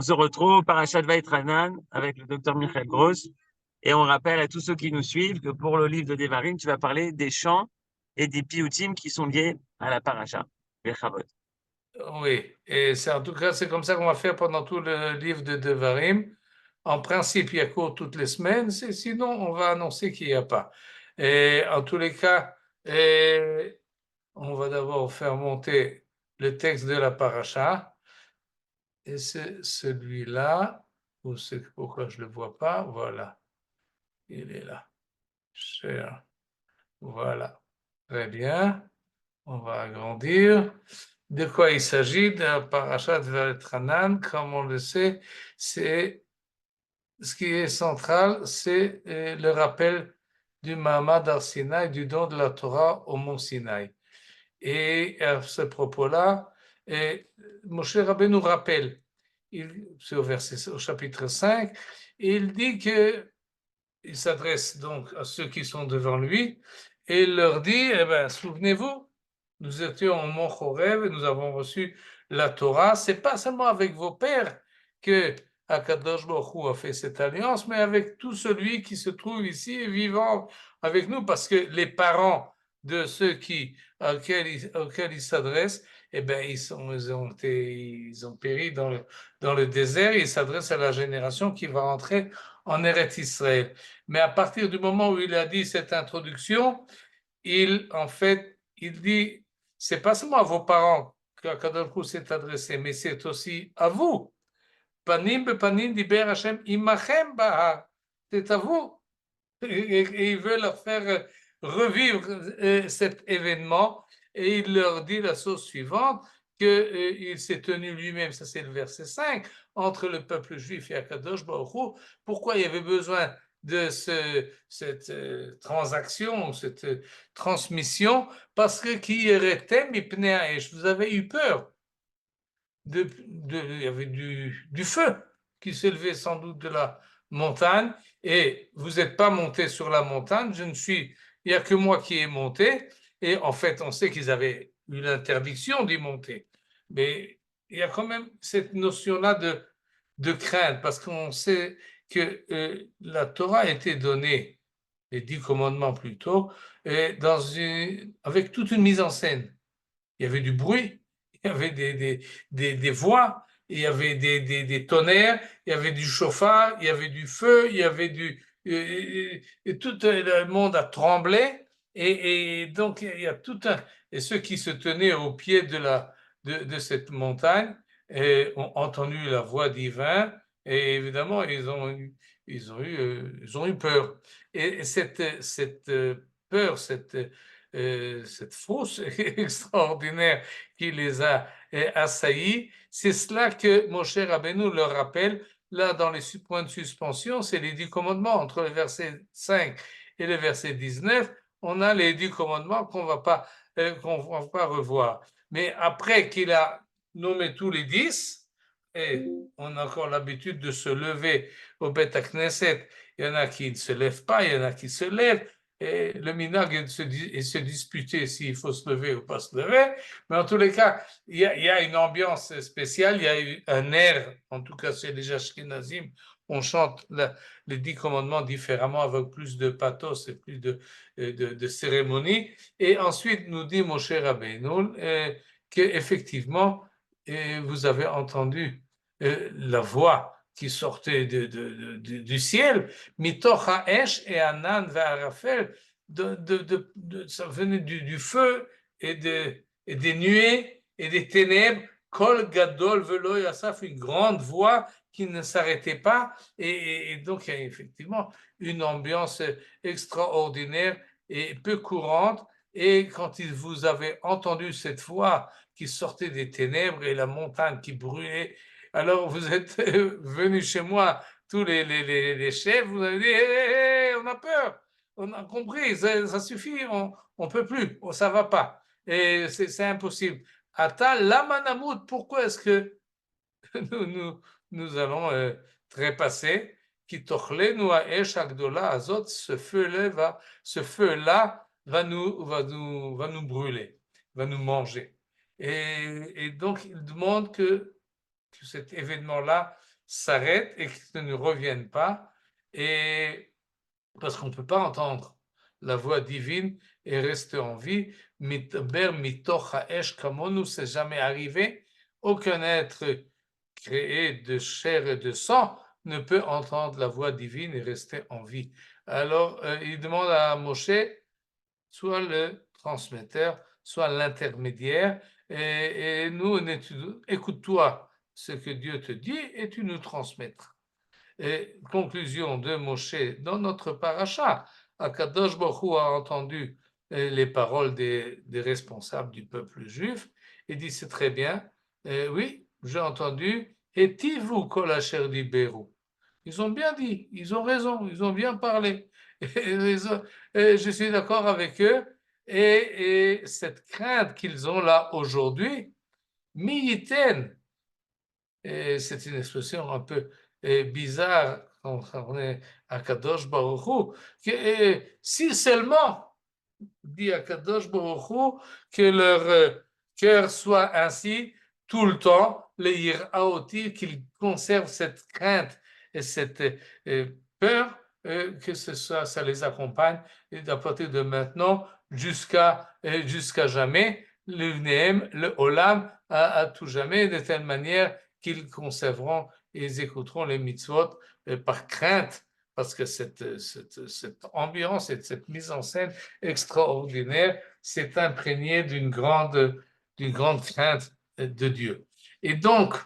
On se retrouve par Parashat Vaïtranan avec le docteur Michael Gross et on rappelle à tous ceux qui nous suivent que pour le livre de Devarim, tu vas parler des chants et des piyutim qui sont liés à la paracha, les chavot. Oui, et c'est en tout cas, c'est comme ça qu'on va faire pendant tout le livre de Devarim. En principe, il y a cours toutes les semaines, sinon on va annoncer qu'il n'y a pas. Et en tous les cas, on va d'abord faire monter le texte de la paracha. Et c'est celui-là, ou c'est pourquoi je ne le vois pas, voilà, il est là. Cher. Voilà, très bien, on va agrandir. De quoi il s'agit? De la parashat Vaïtranan, comme on le sait, c'est ce qui est central, c'est le rappel du Mahamad Ar-Sinaï, du don de la Torah au mont Sinaï. Et à ce propos-là, Moshe Rabbeinu nous rappelle, c'est au chapitre 5, il dit que il s'adresse donc à ceux qui sont devant lui et il leur dit, eh ben, souvenez-vous, nous étions au mont Horeb et nous avons reçu la Torah. C'est pas seulement avec vos pères que Akadosh Baruch Hu a fait cette alliance, mais avec tout celui qui se trouve ici et vivant avec nous, parce que les parents de ceux auxquels il s'adresse, eh ben, ils ont péri dans le désert. Il s'adresse à la génération qui va entrer en Eretz Israël. Mais à partir du moment où il a dit cette introduction, en fait, il dit, c'est pas seulement à vos parents qu'Akadosh Hu s'est adressé, mais c'est aussi à vous. Panim bepanim diber Hashem imachem bahar. C'est à vous. Et il veut leur faire revivre cet événement et il leur dit la chose suivante, qu'il s'est tenu lui-même, ça c'est le verset 5, entre le peuple juif et Akadosh Baruch Hu. Pourquoi il y avait besoin de cette transaction, cette transmission? Parce que qui eretem mipnei ha'esh, vous avez eu peur. Il y avait du feu qui s'élevait sans doute de la montagne et vous n'êtes pas monté sur la montagne, il n'y a que moi qui ai monté et en fait on sait qu'ils avaient eu l'interdiction d'y monter, mais il y a quand même cette notion-là de crainte parce qu'on sait que la Torah a été donnée, les 10 commandements plutôt, avec toute une mise en scène. Il y avait du bruit, il y avait des voix, il y avait des tonnerres, il y avait du chauffard, il y avait du feu, il y avait et tout le monde a tremblé et donc il y a tout un et ceux qui se tenaient au pied de cette montagne ont entendu la voix divine et évidemment ils ont eu peur et cette peur cette fausse extraordinaire qui les a assaillis. C'est cela que Moshe Rabbeinu leur rappelle. Là, dans les points de suspension, c'est les 10 commandements. Entre le verset 5 et le verset 19, on a les 10 commandements qu'on va pas revoir. Mais après qu'il a nommé tous les 10, et on a encore l'habitude de se lever au Beth Knesset, il y en a qui ne se lèvent pas, il y en a qui se lèvent, et le minag est de se disputer s'il faut se lever ou pas se lever, mais en tous les cas, il y a une ambiance spéciale, il y a eu un air, en tout cas chez les Ashkenazim, on chante les 10 commandements différemment avec plus de pathos et plus de cérémonie, et ensuite nous dit Moshe Rabbeinu qu'effectivement, vous avez entendu la voix qui sortait du ciel, mitoch ha'esh et anan ve'arafel, ça venait du feu et des nuées et des ténèbres, kol gadol velo yasaf, une grande voix qui ne s'arrêtait pas, et donc il y a effectivement une ambiance extraordinaire et peu courante, et quand vous avez entendu cette voix qui sortait des ténèbres et la montagne qui brûlait, alors vous êtes venus chez moi, tous les chefs, vous avez dit, on a peur, on a compris, ça suffit, on ne peut plus, ça ne va pas, et c'est impossible. Ata lamanamut, pourquoi est-ce que nous allons trépasser? Qui tochlenu haesh agdola azot, ce feu-là va nous brûler, va nous manger. Et donc, il demande que cet événement-là s'arrêtent et qu'ils ne reviennent pas, et parce qu'on ne peut pas entendre la voix divine et rester en vie. Mitber mitoch ha'esh kamonu, c'est jamais arrivé. Aucun être créé de chair et de sang ne peut entendre la voix divine et rester en vie. Alors, il demande à Moshe, soit le transmetteur, soit l'intermédiaire, et nous, écoute-toi ce que Dieu te dit et tu nous transmettras. Et conclusion de Moshe dans notre paracha, Akadosh Baruch Hu a entendu les paroles des responsables du peuple juif et dit c'est très bien, oui, j'ai entendu, et tivu kol asher diberu. Ils ont bien dit, ils ont raison, ils ont bien parlé. Et je suis d'accord avec eux. Et cette crainte qu'ils ont là aujourd'hui, miyiten, c'est une expression un peu bizarre quand on est à Kadosh Baruch Hu, que si seulement, dit à Kadosh Baruch Hu, que leur cœur soit ainsi tout le temps, les yiraoti, qu'ils conservent cette crainte et cette peur, que ça les accompagne et à partir de maintenant jusqu'à jamais, le Nehem, le Olam, à tout jamais, de telle manière qu'ils conserveront et ils écouteront les mitzvot par crainte, parce que cette ambiance et cette mise en scène extraordinaire s'est imprégnée d'une grande crainte de Dieu. Et donc,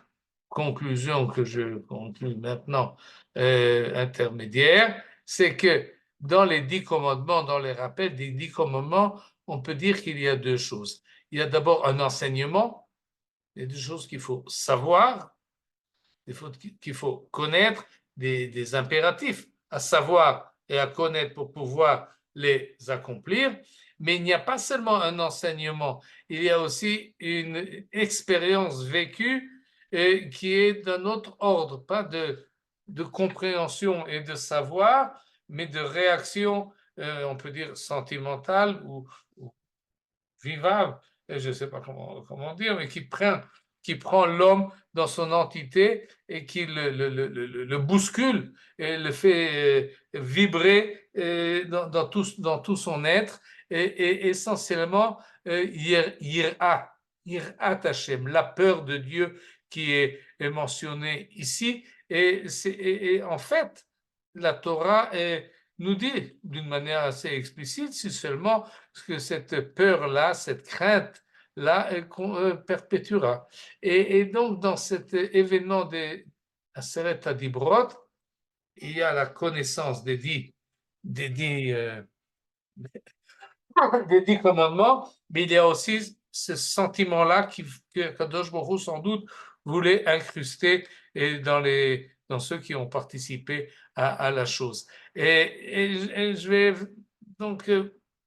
conclusion que je conclue maintenant, intermédiaire, c'est que dans les 10 commandements, dans les rappels des 10 commandements, on peut dire qu'il y a deux choses. Il y a d'abord un enseignement, il y a des choses qu'il faut savoir, qu'il faut connaître, des impératifs à savoir et à connaître pour pouvoir les accomplir. Mais il n'y a pas seulement un enseignement, il y a aussi une expérience vécue qui est d'un autre ordre, pas de compréhension et de savoir, mais de réaction, on peut dire sentimentale ou vivable, je ne sais pas comment dire, mais qui prend l'homme dans son entité et qui le bouscule et le fait vibrer dans tout son être, et essentiellement Yir'at Hashem, la peur de Dieu qui est mentionnée ici. Et en fait, la Torah nous dit d'une manière assez explicite, si seulement que cette peur-là, cette crainte-là, perpétuera. Et donc, dans cet événement des Aseret Adibrot, il y a la connaissance des dix commandements, mais il y a aussi ce sentiment-là que Kadosh Baruch Hu, sans doute, voulait incruster dans ceux qui ont participé à la chose. Et je vais donc,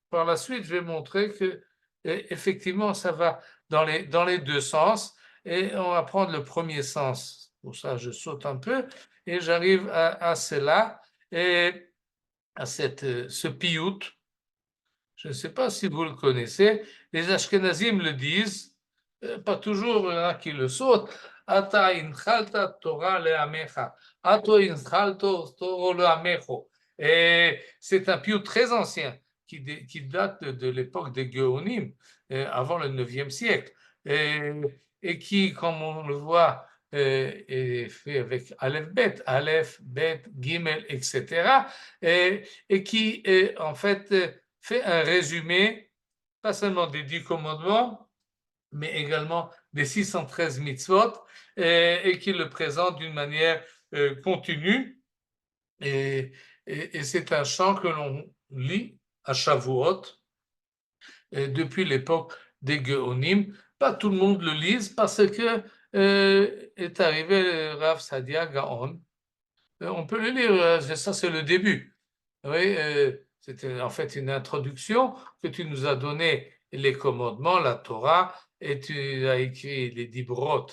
par la suite, je vais montrer que effectivement, ça va dans les deux sens, et on va prendre le premier sens. Pour ça, je saute un peu et j'arrive à cela, et à ce piout. Je ne sais pas si vous le connaissez, les Ashkenazim le disent, pas toujours, il y en a qui le sautent. Ata inchalta Torah le'amecha. Ato inchalto Torah le'amecho. Et c'est un piout très ancien qui date de l'époque des Géonim, avant le 9e siècle, et qui, comme on le voit, est fait avec Aleph Bet, Aleph, Bet, Gimel, etc., et qui, en fait, fait un résumé, pas seulement des 10 commandements, mais également des 613 mitzvot, et qui le présente d'une manière continue. Et c'est un chant que l'on lit à Shavuot, depuis l'époque des Géonim. Pas tout le monde le lise parce que est arrivé le Rav Sadia Gaon. On peut le lire, ça c'est le début. Oui, c'était en fait une introduction que tu nous as donné les commandements, la Torah, et tu as écrit les Dibrot,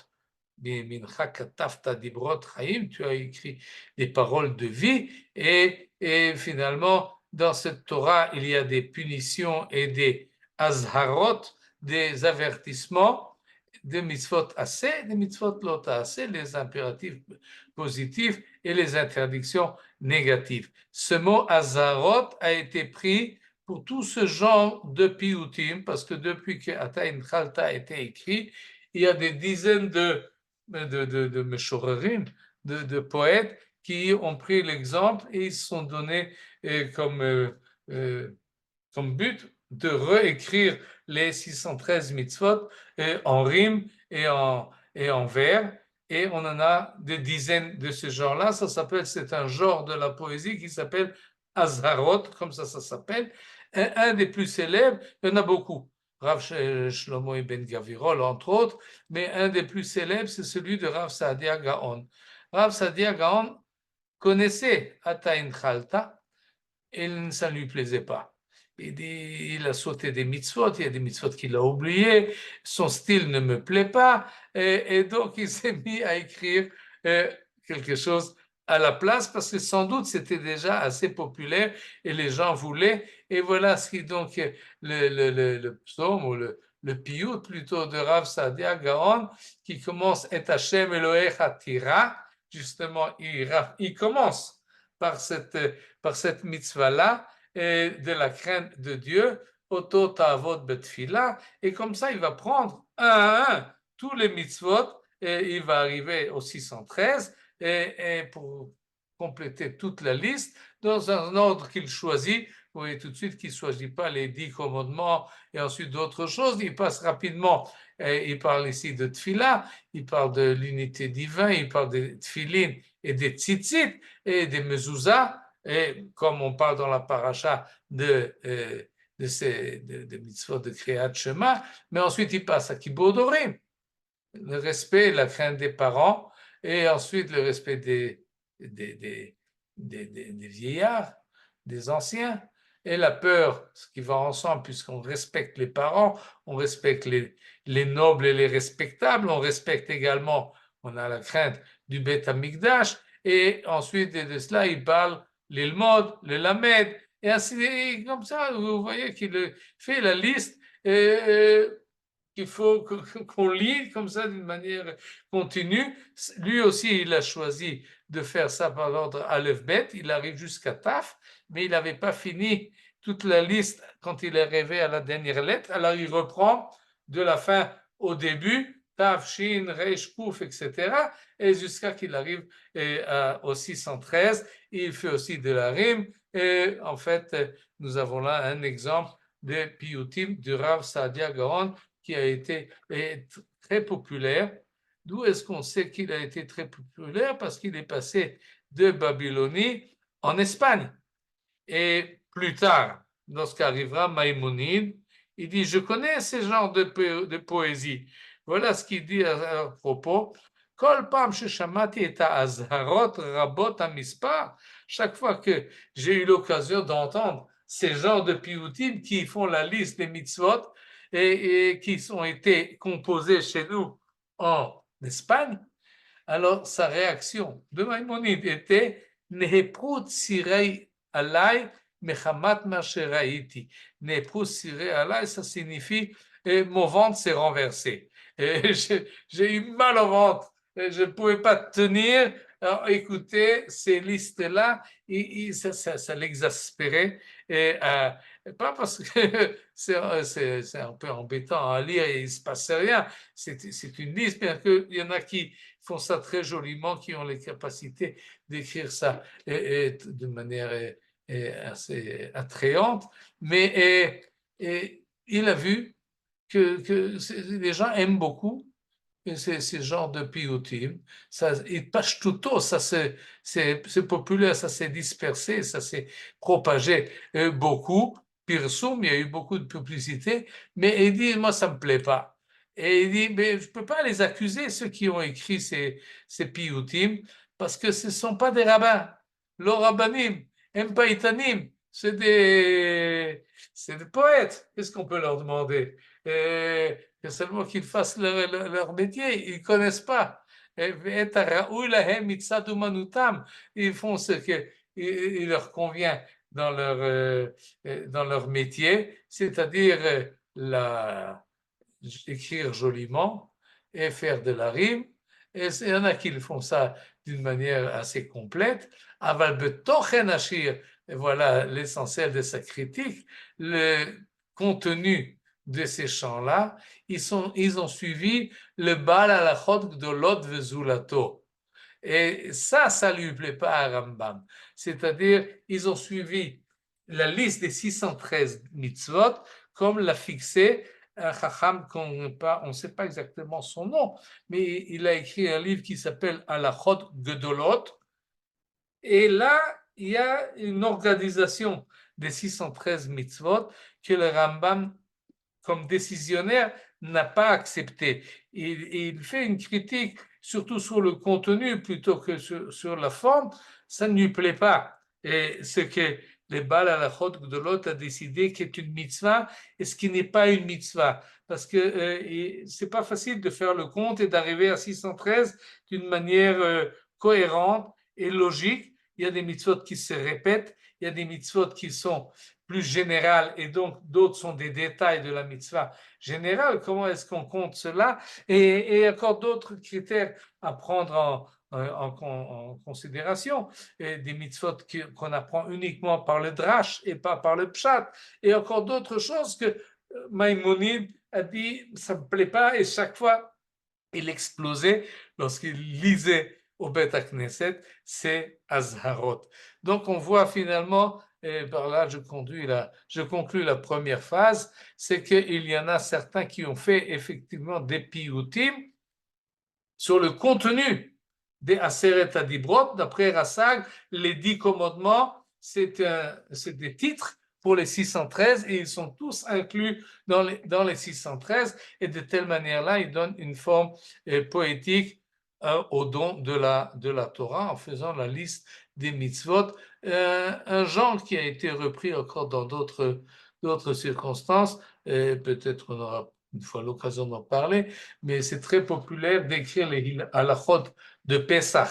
Mincha Katafta Dibrot Chaim, tu as écrit des paroles de vie, et finalement, dans cette Torah, il y a des punitions et des azharot, des avertissements, des mitzvot assez, des mitzvot lot assez, les impératifs positifs et les interdictions négatives. Ce mot azarot a été pris pour tout ce genre de piyutim, parce que depuis que Atayin Khalta a été écrit, il y a des dizaines de meshorerim, de poètes qui ont pris l'exemple et ils se sont donnés comme but de réécrire les 613 mitzvot en rime et en vers. Et on en a des dizaines de ce genre-là. C'est un genre de la poésie qui s'appelle Azharot, comme ça s'appelle. Un des plus célèbres, il y en a beaucoup. Rav Shlomo Ibn Gavirol, entre autres, mais un des plus célèbres, c'est celui de Rav Saadia Gaon. Rav Saadia Gaon connaissait Atayin Khalta et ça ne lui plaisait pas. Il a sauté des mitzvot, il y a des mitzvot qu'il a oubliés, son style ne me plaît pas, et donc il s'est mis à écrire quelque chose à la place, parce que sans doute c'était déjà assez populaire et les gens voulaient, et voilà ce qui donc le psaume ou le piyut plutôt de Rav Saadia Gaon, qui commence Et Hashem Elohecha Tira, justement il commence par cette mitzvah-là, de la crainte de Dieu, Oto Ta'avot Betfila, et comme ça, il va prendre un à un tous les mitzvot, et il va arriver au 613, et pour compléter toute la liste, dans un ordre qu'il choisit. Vous voyez tout de suite qu'il ne choisit pas les 10 commandements et ensuite d'autres choses, il passe rapidement. Il parle ici de Tfila, il parle de l'unité divine, il parle des Tfilin et des Tzitzit et des Mezuzah, et comme on parle dans la paracha de mitzvot de Kriyat Shema, mais ensuite il passe à Kibbout Dorim, le respect, la crainte des parents, et ensuite le respect des vieillards, des anciens, et la peur, ce qui va ensemble, puisqu'on respecte les parents, on respecte les nobles et les respectables, on respecte également, on a la crainte du Beth Amikdash, et ensuite de cela, il parle l'Ilmod, le Lamed, et ainsi, comme ça, vous voyez qu'il fait la liste qu'il faut qu'on lit comme ça d'une manière continue. Lui aussi, il a choisi de faire ça par l'ordre Aleph-Bet. Il arrive jusqu'à Taf, mais il n'avait pas fini toute la liste quand il est arrivé à la dernière lettre. Alors, il reprend de la fin au début, Taf, Shin, Reish, Kouf, etc. Et jusqu'à qu'il arrive au 613. Il fait aussi de la rime. Et en fait, nous avons là un exemple de Piyutim du Rav Saadia Gaon qui a été très populaire. D'où est-ce qu'on sait qu'il a été très populaire? Parce qu'il est passé de Babylonie en Espagne. Et plus tard, lorsqu'arrivera Maïmonide, il dit, je connais ce genre de poésie. Voilà ce qu'il dit à propos. Chaque fois que j'ai eu l'occasion d'entendre ces genres de piyutim qui font la liste des mitzvot et qui ont été composés chez nous en Espagne, alors sa réaction de Maïmonide était Neheprut sirei alai mechamat masheraiti. Neheprut sirei alai, ça signifie mon ventre s'est renversé. J'ai eu mal au ventre. Je ne pouvais pas tenir. Alors, écoutez, ces listes-là, ça l'exaspérait. Pas parce que c'est un peu embêtant à lire et il ne se passe rien. C'est une liste, bien qu'il y en a qui font ça très joliment, qui ont les capacités d'écrire ça de manière assez attrayante. Mais il a vu que les gens aiment beaucoup ce genre de piyutim. Et Pashtuto, ça c'est populaire, ça s'est dispersé, ça s'est propagé beaucoup. Pirsum, il y a eu beaucoup de publicité, mais il dit, moi, ça ne me plaît pas. Et il dit, mais je ne peux pas les accuser, ceux qui ont écrit ces piyutim, parce que ce ne sont pas des rabbins. Lo rabbanim, empaïtanim, c'est des poètes. Qu'est-ce qu'on peut leur demander? Que seulement qu'ils fassent leur métier, ils ne connaissent pas. Ils font ce qui leur convient dans leur métier, c'est-à-dire écrire joliment et faire de la rime. Et il y en a qui le font ça d'une manière assez complète. Aval betochen hashir, et voilà l'essentiel de sa critique, le contenu de ces chants-là, ils ont suivi le Baal Halachot Gdolot Vezulato. Et ça lui plaît pas à Rambam. C'est-à-dire, ils ont suivi la liste des 613 mitzvot comme l'a fixé un chacham qu'on ne sait pas exactement son nom, mais il a écrit un livre qui s'appelle Halachot Gedolot. Et là, il y a une organisation des 613 mitzvot que le Rambam, comme décisionnaire, n'a pas accepté. Il fait une critique surtout sur le contenu plutôt que sur la forme. Ça ne lui plaît pas. Et ce que les Baal Halachot Gdolot a décidé qui est une mitzvah et ce qui n'est pas une mitzvah. Parce que c'est pas facile de faire le compte et d'arriver à 613 d'une manière cohérente et logique. Il y a des mitzvot qui se répètent, il y a des mitzvot qui sont plus générales et donc d'autres sont des détails de la mitzvah générale. Comment est-ce qu'on compte cela? Et encore d'autres critères à prendre en considération, et des mitzvot qu'on apprend uniquement par le drash et pas par le pshat, et encore d'autres choses que Maïmonide a dit ça me plaît pas, et chaque fois il explosait lorsqu'il lisait au Beth Knesset c'est Azharot. Donc on voit finalement, et par là je conclus la première phase, c'est qu'il y en a certains qui ont fait effectivement des piyutim sur le contenu des Aseret Adibrot. D'après Rassag, les 10 commandements, c'est des titres pour les 613 et ils sont tous inclus dans les 613, et de telle manière-là, ils donnent une forme poétique au don de la Torah en faisant la liste des mitzvot, un genre qui a été repris encore dans d'autres circonstances, et peut-être on aura une fois l'occasion d'en parler, mais c'est très populaire d'écrire les halachot de Pesach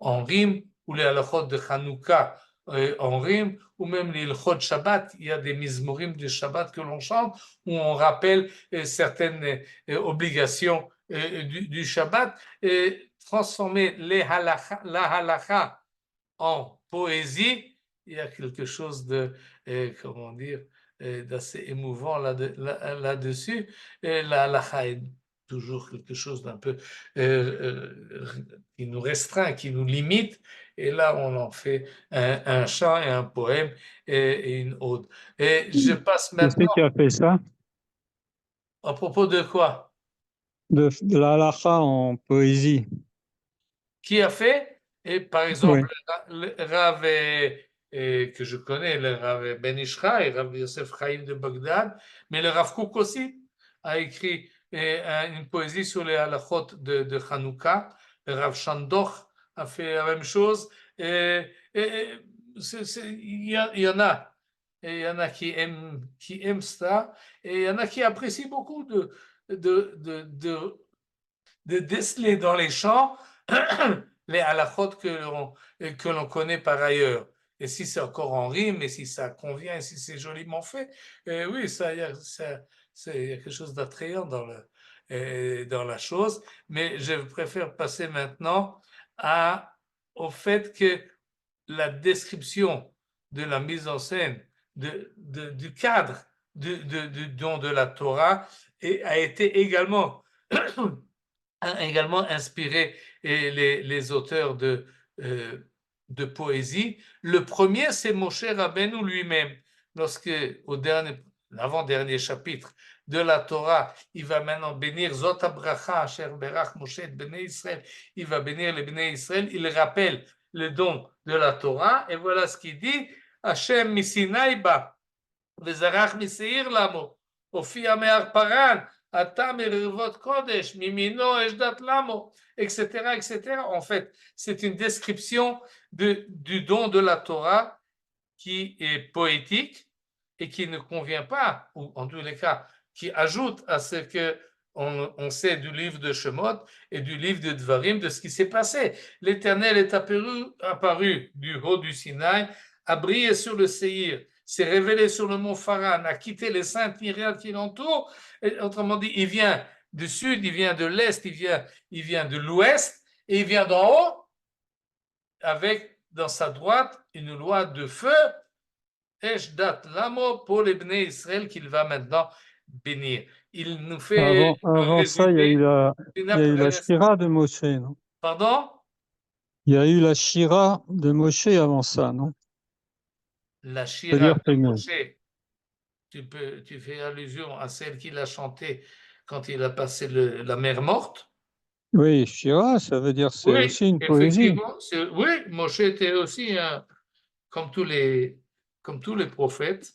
en rime, ou les halachot de Hanouka en rime, ou même les halachot Shabbat. Il y a des mizmorim de Shabbat que l'on chante, où on rappelle certaines obligations du Shabbat, et transformer la halacha en poésie. Il y a quelque chose de, comment dire, d'assez émouvant là-dessus. La halakha est toujours quelque chose d'un peu qui nous restreint, qui nous limite, et là on en fait un chant et un poème et une ode. Et je passe Qui c'est maintenant qui a fait ça? à propos de quoi? De la halakha en poésie. Qui a fait? Et par Oui. exemple, le Rav que je connais, le Rav Ben Ishra et Rav Yosef Chaim de Bagdad, mais le Rav Kook aussi a écrit une poésie sur les halachot de Hanouka. Le Rav Shandoch a fait la même chose. Il y en a. Et il y en a qui aiment ça, et il y en a qui apprécient beaucoup de déceler dans les chants les halachot que l'on connaît par ailleurs. Et si c'est encore en rime, et si ça convient, et si c'est joliment fait, oui, il y a quelque chose d'attrayant dans la chose. Mais je préfère passer maintenant au fait que la description de la mise en scène du cadre du don de la Torah a été également inspiré les auteurs de poésie. Le premier, c'est Moshe Rabbeinu lui-même. Lorsque, l'avant-dernier chapitre de la Torah, il va maintenant bénir Zot Abracha, Asher Berach Moshe et Bnei Israël. Il va bénir les Bnei Israël. Il rappelle le don de la Torah. Et voilà ce qu'il dit. Hashem misinaï ba, vezarach miseir lamo, ofia me'ar paran, Kodesh, Mimino, Ejdat Lamo, etc., etc. En fait, c'est une description du don de la Torah qui est poétique et qui ne convient pas, ou en tous les cas, qui ajoute à ce que on sait du livre de Shemot et du livre de Dvarim, de ce qui s'est passé. L'Éternel est apparu du haut du Sinaï, a brillé sur le Séhir, s'est révélé sur le mont Pharan, a quitté les saintes myriades qui l'entourent. Autrement dit, il vient du sud, il vient de l'est, il vient de l'ouest, et il vient d'en haut, avec dans sa droite une loi de feu, Eshdat Lamo, pour les Bnei Israël qu'il va maintenant bénir. Il nous fait Avant ça, il y a eu la Shira de Moshe, non? Pardon? Il y a eu la Shira de Moshe avant ça, non? La C'est-à-dire Shira de Moshe, tu fais allusion à celle qu'il a chantée quand il a passé la mer morte? Oui, Shira, ça veut dire c'est Oui, aussi une poésie. effectivement. Oui, Moshe était aussi, comme tous les prophètes,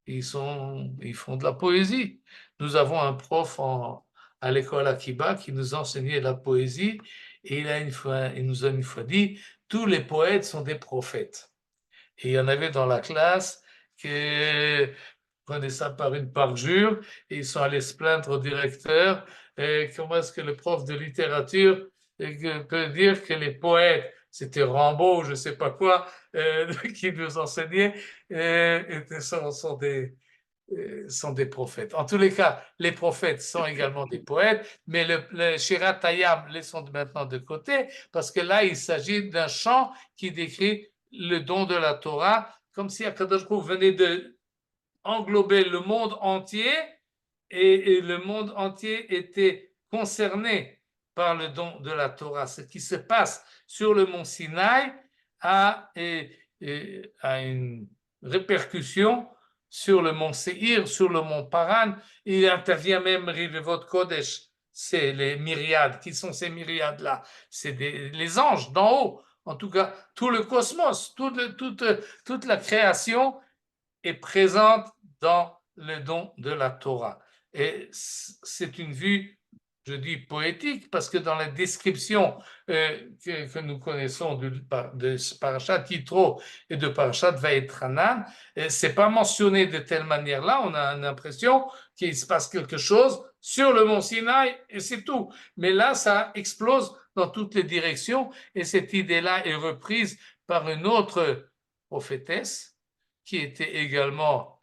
ils font de la poésie. Nous avons un prof à l'école Akiba qui nous enseignait la poésie et il nous a une fois dit, tous les poètes sont des prophètes. Et il y en avait dans la classe qui prenaient ça par une parjure et ils sont allés se plaindre au directeur. Et comment est-ce que le prof de littérature peut dire que les poètes, c'était Rimbaud, je ne sais pas quoi, qui nous enseignait, sont des prophètes. En tous les cas, les prophètes sont également des poètes, mais le Shirat Hayam, laissons maintenant de côté, parce que là, il s'agit d'un chant qui décrit le don de la Torah, comme si Akadosh Baruch Hu venait de englober le monde entier, et le monde entier était concerné par le don de la Torah. Ce qui se passe sur le mont Sinaï a une répercussion sur le mont Seir, sur le mont Paran. Il intervient même Rivevot Kodesh, c'est les myriades. Qui sont ces myriades-là? C'est les anges d'en haut. En tout cas, tout le cosmos, toute la création est présente dans le don de la Torah. Et c'est une vue, je dis poétique, parce que dans la description que nous connaissons de Parashat Yitro et de Parashat Vayetranan, c'est pas mentionné de telle manière-là. On a l'impression qu'il se passe quelque chose sur le mont Sinaï et c'est tout. Mais là, ça explose dans toutes les directions et cette idée-là est reprise par une autre prophétesse qui était également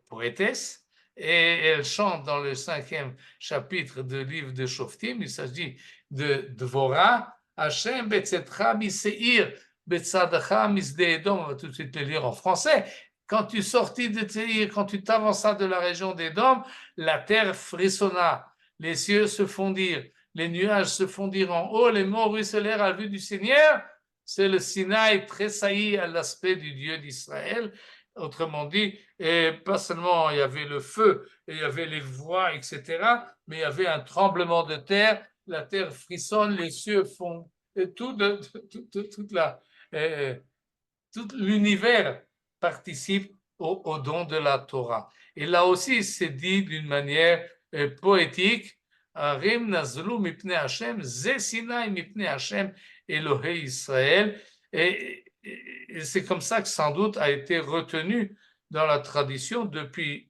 poétesse, et elle chante dans le 5e chapitre du livre de Shoftim. Il s'agit de Dvorah, Hashem betzetra miseir, betzadacha misde Edom. On va tout de suite le lire en français. Quand tu sortis de Seir, quand tu t'avanças de la région d'Édom, la terre frissonna, les cieux se fondirent, les nuages se fondirent en haut, les monts ruisselèrent à la vue du Seigneur. C'est le Sinaï tressailli à l'aspect du Dieu d'Israël. Autrement dit, et pas seulement il y avait le feu, et il y avait les voix, etc., mais il y avait un tremblement de terre, la terre frissonne, les cieux font, et tout l'univers participe au don de la Torah. Et là aussi, c'est dit d'une manière poétique, Arim nazlu mipne Hashem, ze Sinai mipne Hashem, Elohei Israël. Et c'est comme ça que sans doute a été retenu dans la tradition depuis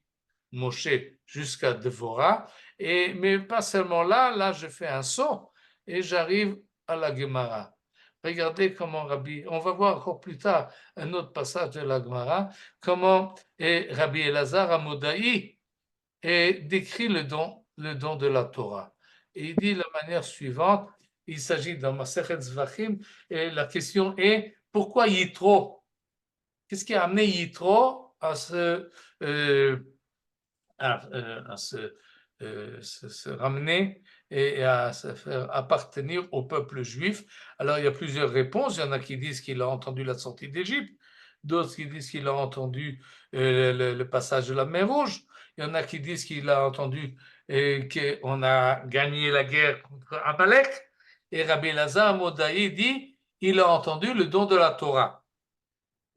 Moshe jusqu'à Devorah. Mais pas seulement là, je fais un saut et j'arrive à la Gemara. Regardez comment Rabbi, on va voir encore plus tard un autre passage de la Gemara, comment Rabbi Elazar Amodaï décrit le don de la Torah. Et il dit de la manière suivante, il s'agit dans Masechet Zvachim, et la question est, pourquoi Yitro? Qu'est-ce qui a amené Yitro à se ramener et à se faire appartenir au peuple juif? Alors, il y a plusieurs réponses. Il y en a qui disent qu'il a entendu la sortie d'Égypte, d'autres qui disent qu'il a entendu le passage de la mer Rouge. Il y en a qui disent qu'il a entendu qu'on a gagné la guerre contre Amalek. Et Rabbi Elazar Modaï dit il a entendu le don de la Torah,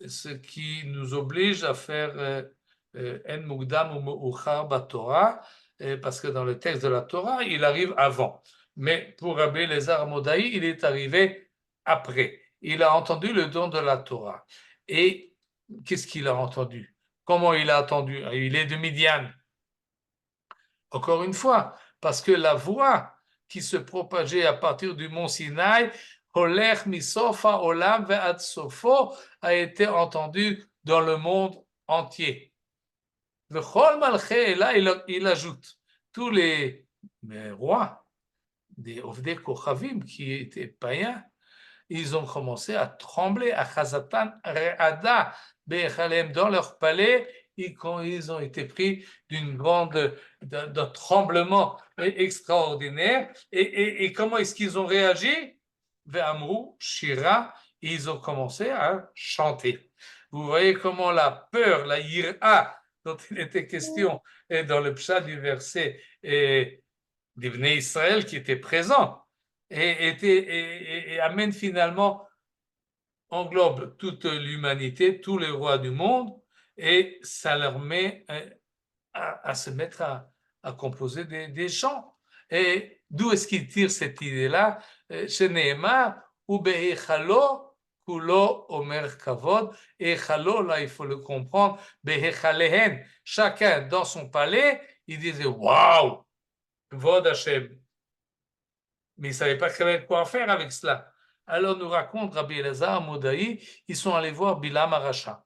ce qui nous oblige à faire En Mugdam ou Meuchar Batorah, parce que dans le texte de la Torah, il arrive avant. Mais pour Rabbi Elazar Modaï, il est arrivé après. Il a entendu le don de la Torah. Et qu'est-ce qu'il a entendu? Comment il a entendu? Il est de Midian. Encore une fois, parce que la voix qui se propageait à partir du mont Sinaï, Holech misofa olam ve'ad sofo, a été entendue dans le monde entier. Le Chol Malché, là, il ajoute tous les rois, des Ovdei Kochavim qui étaient païens, ils ont commencé à trembler, à Chazatan Re'ada, Be'echalem, dans leur palais, et quand ils ont été pris d'un tremblement extraordinaire. Et comment est-ce qu'ils ont réagi? Ve'amrou, Shira, ils ont commencé à chanter. Vous voyez comment la peur, la yir'a, dont il était question dans le pshat du verset d'Ibn Israël qui était présent, et amène finalement, englobe toute l'humanité, tous les rois du monde, et ça leur met à se mettre à composer des chants. Et d'où est-ce qu'il tire cette idée-là? Chez Nehemar, ou Behechalo, Kulo Omer Kavod, et Chalo, là il faut le comprendre, Behechalehen, chacun dans son palais, il disait waouh, Vod Hashem. Mais ils ne savaient pas quoi faire avec cela. Alors nous raconte Rabbi Elazar Modaï, ils sont allés voir Bilam Aracha.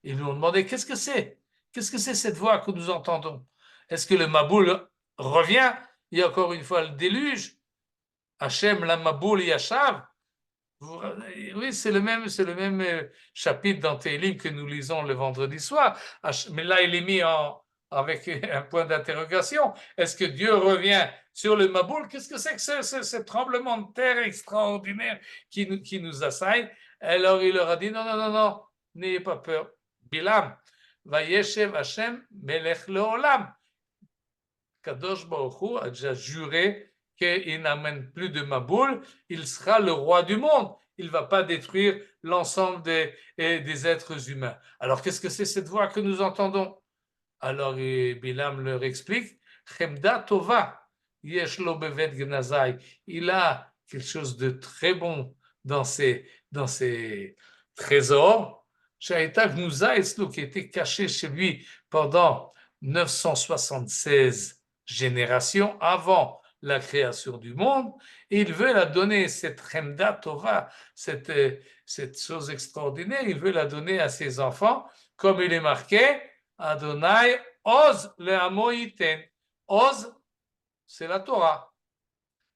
Ils lui ont demandé qu'est-ce que c'est? Qu'est-ce que c'est cette voix que nous entendons? Est-ce que le Maboul revient? Il y a encore une fois le déluge. Hachem la Maboul Yashav. Oui, c'est le même chapitre dans Télim que nous lisons le vendredi soir. Mais là, il est mis avec un point d'interrogation. Est-ce que Dieu revient sur le Maboul? Qu'est-ce que c'est que ce tremblement de terre extraordinaire qui nous assaille? Alors il leur a dit non, n'ayez pas peur. Bilam, Vayeshev Hashem Melech Leolam. Kadosh Baruch Hu a déjà juré qu'il n'amène plus de Maboul, il sera le roi du monde. Il ne va pas détruire l'ensemble des êtres humains. Alors, qu'est-ce que c'est cette voix que nous entendons? Alors, Bilam leur explique, Chemda Tova, Yesh lo bevet gnazai. Il a quelque chose de très bon dans ses trésors. Shaita Gnouza Eslou, qui était caché chez lui pendant 976 générations avant la création du monde, et il veut la donner, cette Chemda Tova, cette chose extraordinaire, il veut la donner à ses enfants, comme il est marqué, Adonai Oz le Amoïten. Oz, c'est la Torah.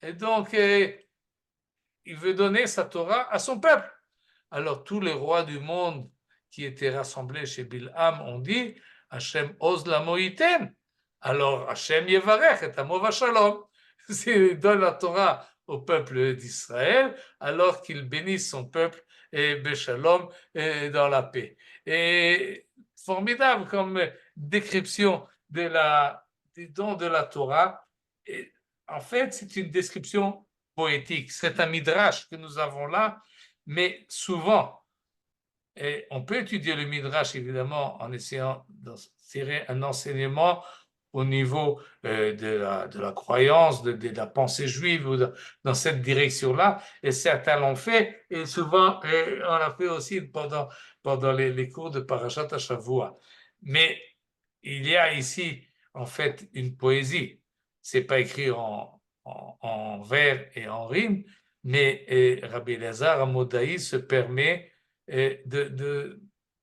Et donc, il veut donner sa Torah à son peuple. Alors, tous les rois du monde qui étaient rassemblés chez Bilham ont dit, Hachem Oz la Moïten. Alors, Hachem Yevarech et Amov Shalom. S'il donne la Torah au peuple d'Israël, alors qu'il bénisse son peuple et Beshalom et dans la paix. Et formidable comme description des dons de la Torah. Et en fait, c'est une description poétique. C'est un midrash que nous avons là, mais souvent, et on peut étudier le midrash évidemment en essayant de tirer un enseignement au niveau de la croyance, de la pensée juive, ou dans cette direction-là, et certains l'ont fait, et souvent on l'a fait aussi pendant les cours de Parashat HaShavua. Mais il y a ici en fait une poésie. C'est pas écrit en vers et en rime, mais Rabbi Elazar Amodaï se permet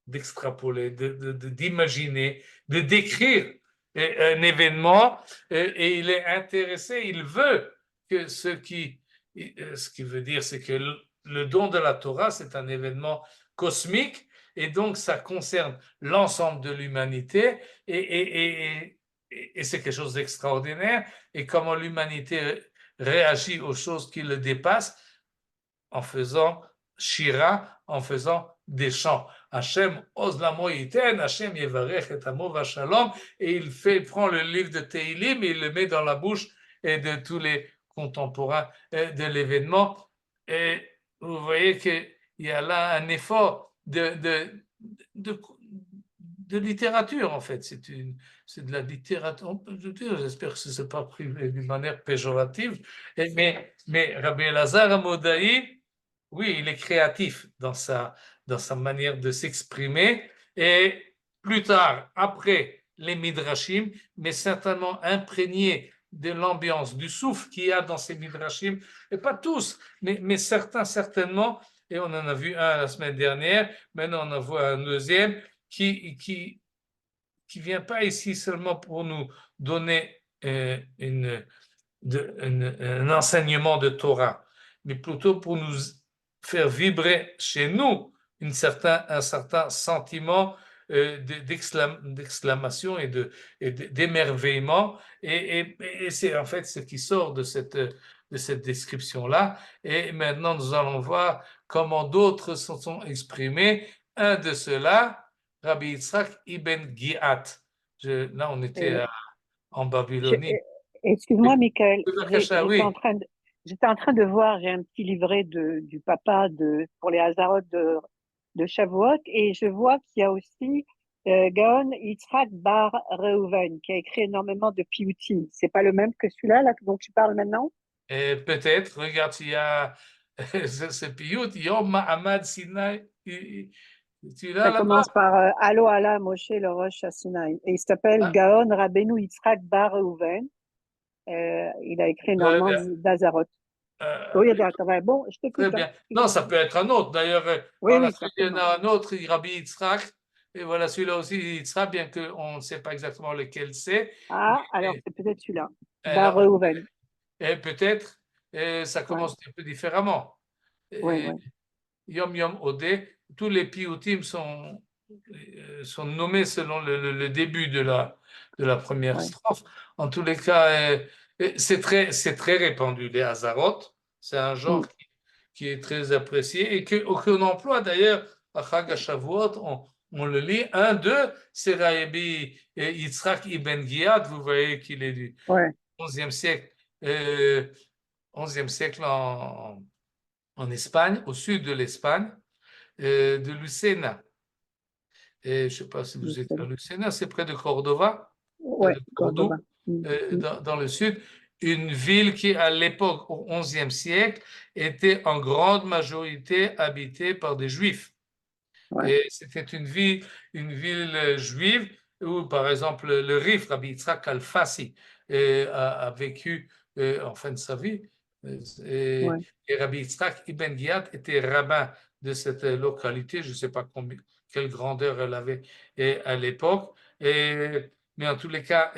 d'extrapoler, d'imaginer, de décrire un événement, et il est intéressé, il veut que ce qui veut dire, c'est que le don de la Torah, c'est un événement cosmique, et donc ça concerne l'ensemble de l'humanité, et c'est quelque chose d'extraordinaire, et comment l'humanité réagit aux choses qui le dépassent en faisant shira, en faisant des chants. Hachem Oz la Moïten, Hachem Yevarech et Amov Shalom, et il prend le livre de Teilim et il le met dans la bouche de tous les contemporains de l'événement. Et vous voyez qu'il y a là un effort de littérature, en fait. C'est de la littérature. J'espère que ce n'est pas pris d'une manière péjorative. Mais Rabbi Elazar Amodaï, oui, il est créatif dans sa manière de s'exprimer. Et plus tard, après les Midrashim, mais certainement imprégné de l'ambiance, du souffle qu'il y a dans ces Midrashim, et pas tous, mais certains certainement, et on en a vu un la semaine dernière, maintenant on en voit un deuxième, qui vient pas ici seulement pour nous donner un enseignement de Torah, mais plutôt pour nous faire vibrer chez nous un certain sentiment d'exclamation et d'émerveillement. Et c'est en fait ce qui sort de cette description-là. Et maintenant, nous allons voir comment d'autres se sont exprimés. Un de ceux-là, Rabbi Yitzhak Ibn Giat. Là, on était en Babylonie. Excuse-moi, Michael. Oui. J'étais en train de voir, j'ai un petit livret du papa pour les Hazarot de Shavuot, et je vois qu'il y a aussi Gaon Yitzhak Bar Reuven, qui a écrit énormément de piyutim. C'est pas le même que celui-là là, dont tu parles maintenant? Peut-être, regarde, il y a ce piyut, Yom Ma'amad Sinai. Ça commence par Allo Allah Moshe le Rosh Hashanah. Et il s'appelle Gaon Rabbeinu Yitzhak Bar Reuven. Il a écrit énormément d'Hazarot. Oui, d'accord. Bon, je t'écoute. Très bien. Non, ça peut être un autre. D'ailleurs, oui, il y en a un autre, Rabbi Yitzhak. Et voilà, celui-là aussi, Yitzhak, bien qu'on ne sait pas exactement lequel c'est. Ah, alors c'est peut-être celui-là. Bar Reuven. Et peut-être, ça commence un peu différemment. Oui. Yom Yom Odé, tous les piyutim sont nommés selon le début de la première strophe. En tous les cas, c'est très répandu, les Hazarot. C'est un genre qui est très apprécié et qu'on emploie d'ailleurs à Chag HaShavuot. On le lit. Un d'eux, c'est Rabbi Yitzhak Ibn Giat. Vous voyez qu'il est du 11e siècle. 11e siècle en Espagne, au sud de l'Espagne, de Lucena. Et je ne sais pas si vous êtes à Lucena, c'est près de Cordova, Cordova. Dans le sud, une ville qui, à l'époque, au XIe siècle, était en grande majorité habitée par des Juifs. Et c'était une ville juive où, par exemple, le Rif, Rabbi Yitzhak Al-Fassi, a vécu en fin de sa vie. Et Rabbi Yitzhak Ibn Giat était rabbin de cette localité. Je ne sais pas quelle grandeur elle avait à l'époque. Mais en tous les cas,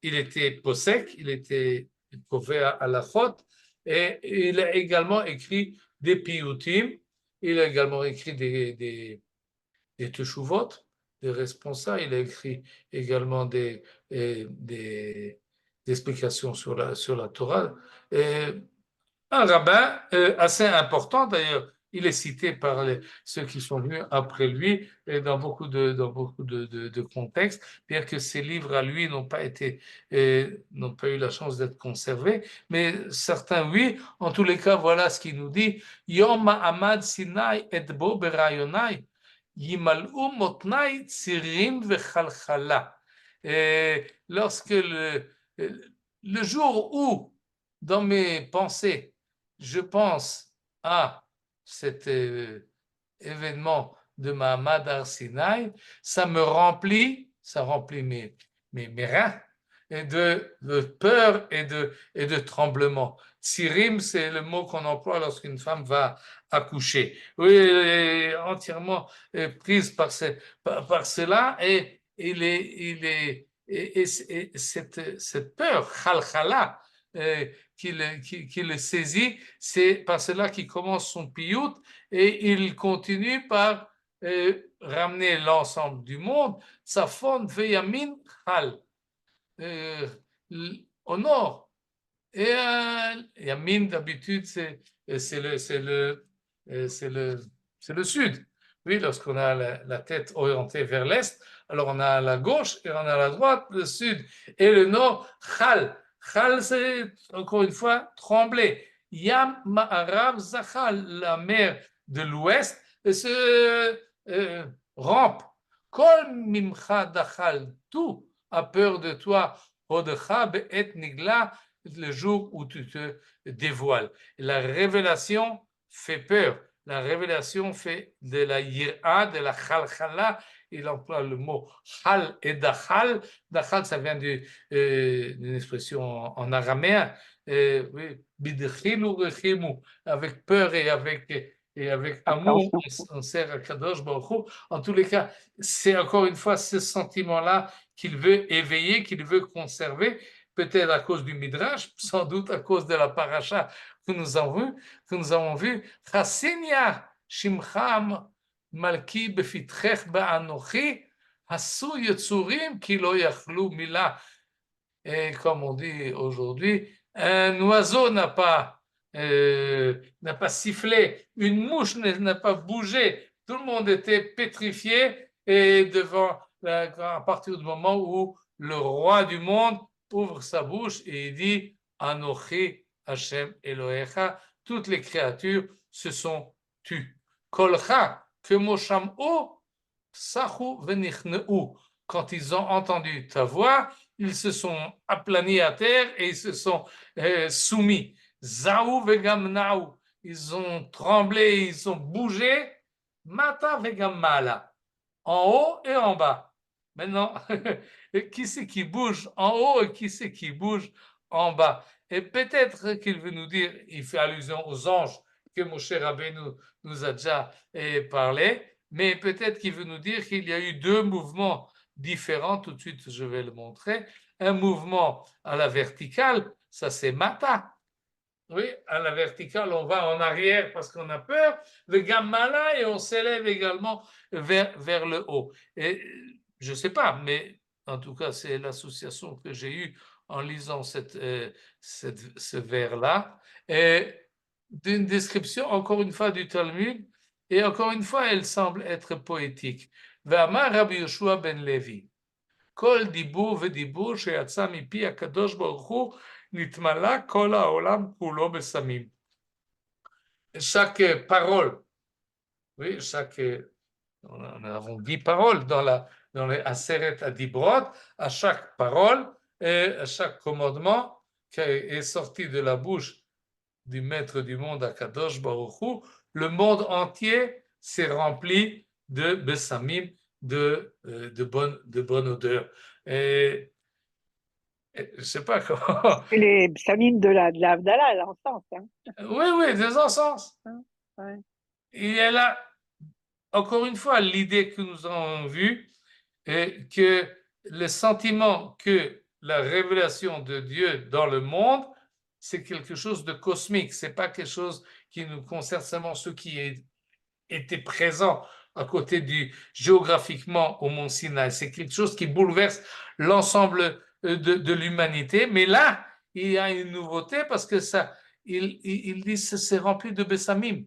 il était posek, il était kové à la faute. Et il a également écrit des piyutim. Il a également écrit des teshuvot, des responsables. Il a écrit également des explications sur la Torah. Un rabbin assez important d'ailleurs. Il est cité par ceux qui sont venus après lui et dans beaucoup de contextes, bien que ses livres à lui n'ont pas eu la chance d'être conservés, mais certains oui. En tous les cas, voilà ce qu'il nous dit. Yom Ma'amad Sinai et bo berayonai yimal'u motnai tsirim vechalchala. Lorsque le jour où, dans mes pensées, je pense à cet événement de Mahamad Ar-Sinai, ça remplit mes reins et de peur et de tremblement. Tsirim, c'est le mot qu'on emploie lorsqu'une femme va accoucher. Oui, elle est entièrement prise par cela et cette peur, chalchala, qui le saisit, c'est par cela qu'il commence son piyut et il continue par ramener l'ensemble du monde. Safon veyamin chal, au nord. Et yamin d'habitude c'est le sud. Oui, lorsqu'on a la tête orientée vers l'est, alors on a la gauche et on a la droite, le sud et le nord. Chal. Chal, c'est encore une fois trembler. Yam Ma'arav Zachal, la mer de l'ouest, se rampe. Kol Mimcha Dachal, tout a peur de toi. Hodecha Be'et Nigla, le jour où tu te dévoiles. La révélation fait peur. La révélation fait de la yir'a, de la chalchala. Il emploie le mot chal et dachal. Dachal, ça vient d'une expression en araméen. Bidchil ou rechimu, avec peur et avec amour, on sert à Kadosh Baruch Hu. En tous les cas, c'est encore une fois ce sentiment-là qu'il veut éveiller, qu'il veut conserver. peut-être à cause du Midrash, sans doute à cause de la paracha que nous avons vu. Chasinia shimcham malki befitrech ba'anochi hasu yetzurim ki lo yachlu mila. Et comme on dit aujourd'hui, un oiseau n'a pas sifflé, une mouche n'a pas bougé, tout le monde était pétrifié et à partir du moment où le roi du monde ouvre sa bouche et il dit Anochi Hashem Elohecha, toutes les créatures se sont tues. Kolcha kemosham'o sachu venichneu. Quand ils ont entendu ta voix, ils se sont aplanis à terre et ils se sont soumis. Zaou vegam naou. Ils ont tremblé, ils ont bougé. Mata vegam mala. En haut et en bas. Maintenant, qui c'est qui bouge en haut et qui c'est qui bouge en bas? Et peut-être qu'il veut nous dire, il fait allusion aux anges que Moshe Rabbeinu nous a déjà parlé, mais peut-être qu'il veut nous dire qu'il y a eu deux mouvements différents. Tout de suite, je vais le montrer. Un mouvement à la verticale, ça c'est Mata. Oui, à la verticale, on va en arrière parce qu'on a peur. Le Gammala, et on s'élève également vers le haut. Et je ne sais pas, mais en tout cas, c'est l'association que j'ai eue en lisant ce vers-là. D'une description, encore une fois, du Talmud, et encore une fois, elle semble être poétique. Ve'amar Rabbi Yoshua ben Levi. Kol dibour vedibour sheyatsa mipi hakadosh baruch hu nitmala kol haolam kulo besamim. Chaque parole, oui, nous avons 10 paroles dans les Aseret Adibrot, à chaque parole et à chaque commandement qui est sorti de la bouche du maître du monde Akadosh Baruch Hu, le monde entier s'est rempli de besamim, de bonne odeur. Et je ne sais pas comment. Les psalmines de la Havdalah, l'encens. Hein. Oui, des encens. Ouais. Et elle a, encore une fois, l'idée que nous avons vue, que le sentiment que la révélation de Dieu dans le monde, c'est quelque chose de cosmique, c'est pas quelque chose qui nous concerne seulement ceux qui étaient présents à côté géographiquement au mont Sinaï. C'est quelque chose qui bouleverse l'ensemble de l'humanité. Mais là, il y a une nouveauté parce que il dit que c'est rempli de bessamim.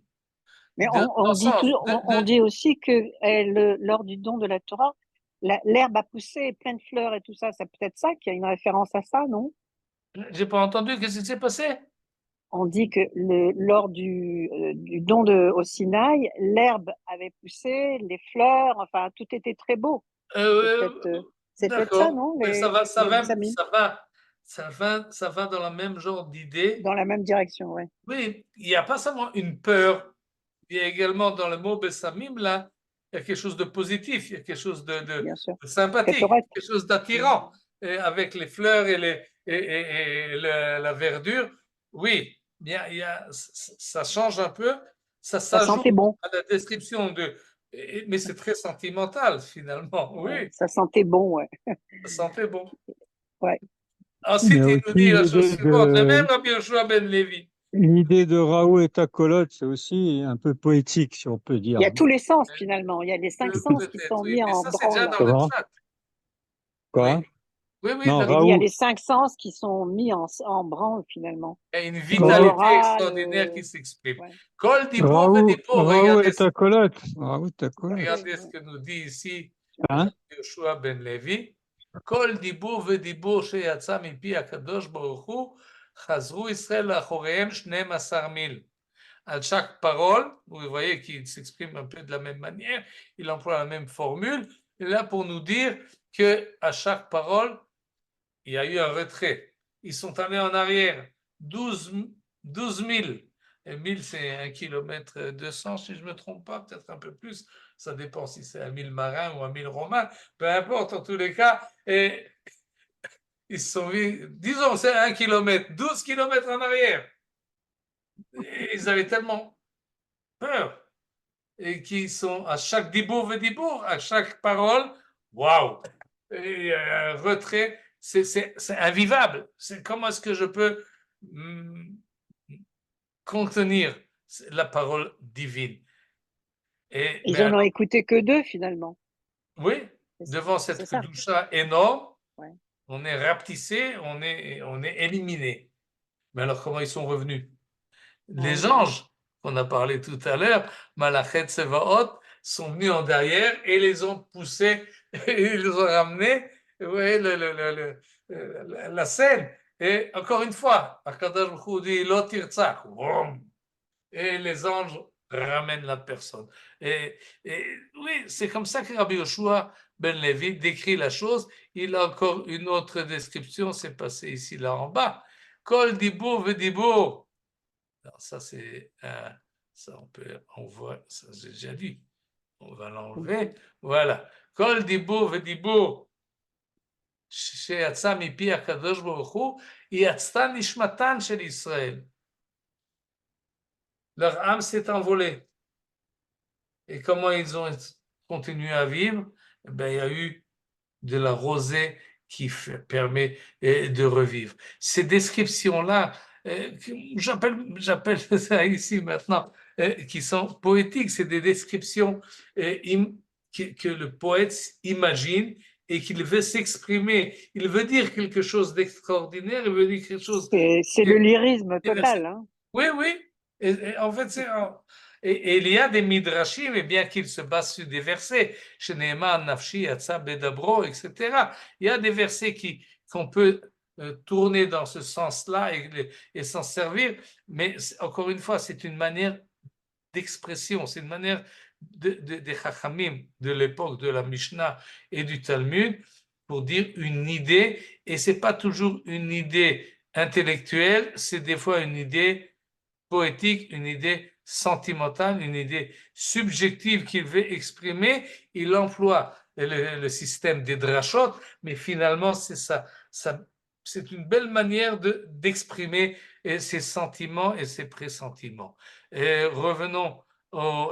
Mais on dit aussi que lors du don de la Torah, l'herbe a poussé, plein de fleurs et tout ça. C'est peut-être ça qu'il y a une référence à ça, non? J'ai pas entendu. Qu'est-ce qui s'est passé? On dit que lors du don au Sinaï, l'herbe avait poussé, les fleurs, enfin, tout était très beau. C'est peut-être ça, non? Ça va dans le même genre d'idée. Dans la même direction, oui. Oui, il n'y a pas seulement une peur. Il y a également dans le mot Bessamim, là, il y a quelque chose de positif, il y a quelque chose de sympathique, quelque chose d'attirant, avec les fleurs et la verdure. Oui, ça change un peu, ça s'ajoute bon. à la description mais c'est très sentimental finalement, oui. Ça sentait bon, ouais. Ça sentait bon. Ouais. Ensuite, il nous dit la chose suivante, le même Rabbi Yoshua ben Levi. L'idée de Raoult et Takolote, c'est aussi un peu poétique, si on peut dire. Il y a tous les sens, finalement. Il y a les 5 sens qui sont mis en branle. C'est déjà dans le chat. Quoi? Oui, non, il y a les 5 sens qui sont mis en branle, finalement. Il y a une vitalité extraordinaire qui s'exprime. Raoult et Takolote. Regardez ce que nous dit ici Yoshua ben Levi. Kol dibour vedibour sheyatsa mipi hakadosh baruch hu chazru Israël achorehem 12,000. À chaque parole, vous voyez qu'il s'exprime un peu de la même manière, il emploie la même formule, et là pour nous dire qu'à chaque parole, il y a eu un retrait. Ils sont allés en arrière, 12 000. Et 1000, c'est 1 km 200, si je ne me trompe pas, peut-être un peu plus. Ça dépend si c'est 1000 marins ou 1000 romains. Peu importe, en tous les cas. Et ils se sont vus, disons, c'est 1 km, 12 km en arrière. Et ils avaient tellement peur. Et qui sont à chaque dibour, à chaque parole, waouh! Et retrait, c'est invivable. Comment est-ce que je peux contenir la parole divine? Ils en ont écouté que 2 finalement. Oui, devant cette C'est ça. doucha énorme, Ouais. on est rapetissé, on est éliminé. Mais alors, comment ils sont revenus? Les anges, qu'on a parlé tout à l'heure, Malachet Sevaot, sont venus en derrière et les ont poussés, et ils les ont ramenés. Vous voyez la scène. Et encore une fois, Akadosh Baruch Hu dit Lo tirtzach, et les anges ramènent la personne. Et oui, c'est comme ça que Rabbi Yoshua ben Levi décrit la chose. Il a encore une autre description, c'est passé ici là en bas. Kol dibour vedibour. Alors ça c'est ça on voit, ça j'ai déjà dit. On va l'enlever. Voilà. Kol dibour vedibour. שיצא מפי הקדוש ברוך הוא, היא יצתה נשמתן של ישראל. Leur âme s'est envolée. Et comment ils ont continué à vivre? Ben, il y a eu de la rosée qui permet de revivre. Ces descriptions-là, j'appelle ça ici maintenant, qui sont poétiques, c'est des descriptions que le poète imagine et qu'il veut s'exprimer. Il veut dire quelque chose d'extraordinaire, il veut dire quelque chose... C'est le lyrisme total. Hein. Oui, oui. Et en fait, et il y a des midrashim, et bien qu'ils se basent sur des versets, Sheneeman, Nafshi, Yatsa, Bedabro, etc. Il y a des versets qu'on peut tourner dans ce sens-là et s'en servir, mais encore une fois, c'est une manière d'expression, c'est une manière des Chachamim de l'époque de la Mishnah et du Talmud pour dire une idée, et c'est pas toujours une idée intellectuelle, c'est des fois une idée poétique, une idée sentimentale, une idée subjective qu'il veut exprimer. Il emploie le système des drachot, mais finalement, c'est ça. C'est une belle manière d'exprimer ses sentiments et ses pressentiments. Et revenons au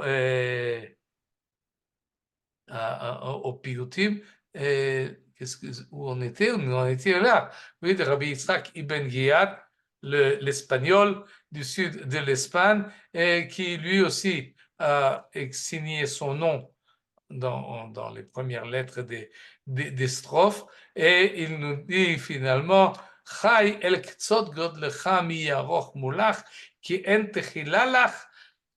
Piyutim. Où on était? On en était là. Oui, de Rabbi Yitzhak Ibn Giyad, l'espagnol du sud de l'Espagne, et qui lui aussi a signé son nom dans les premières lettres des strophes, et il nous dit finalement Chai el ktsot godlecha mi yaroch mulach ki en techila lach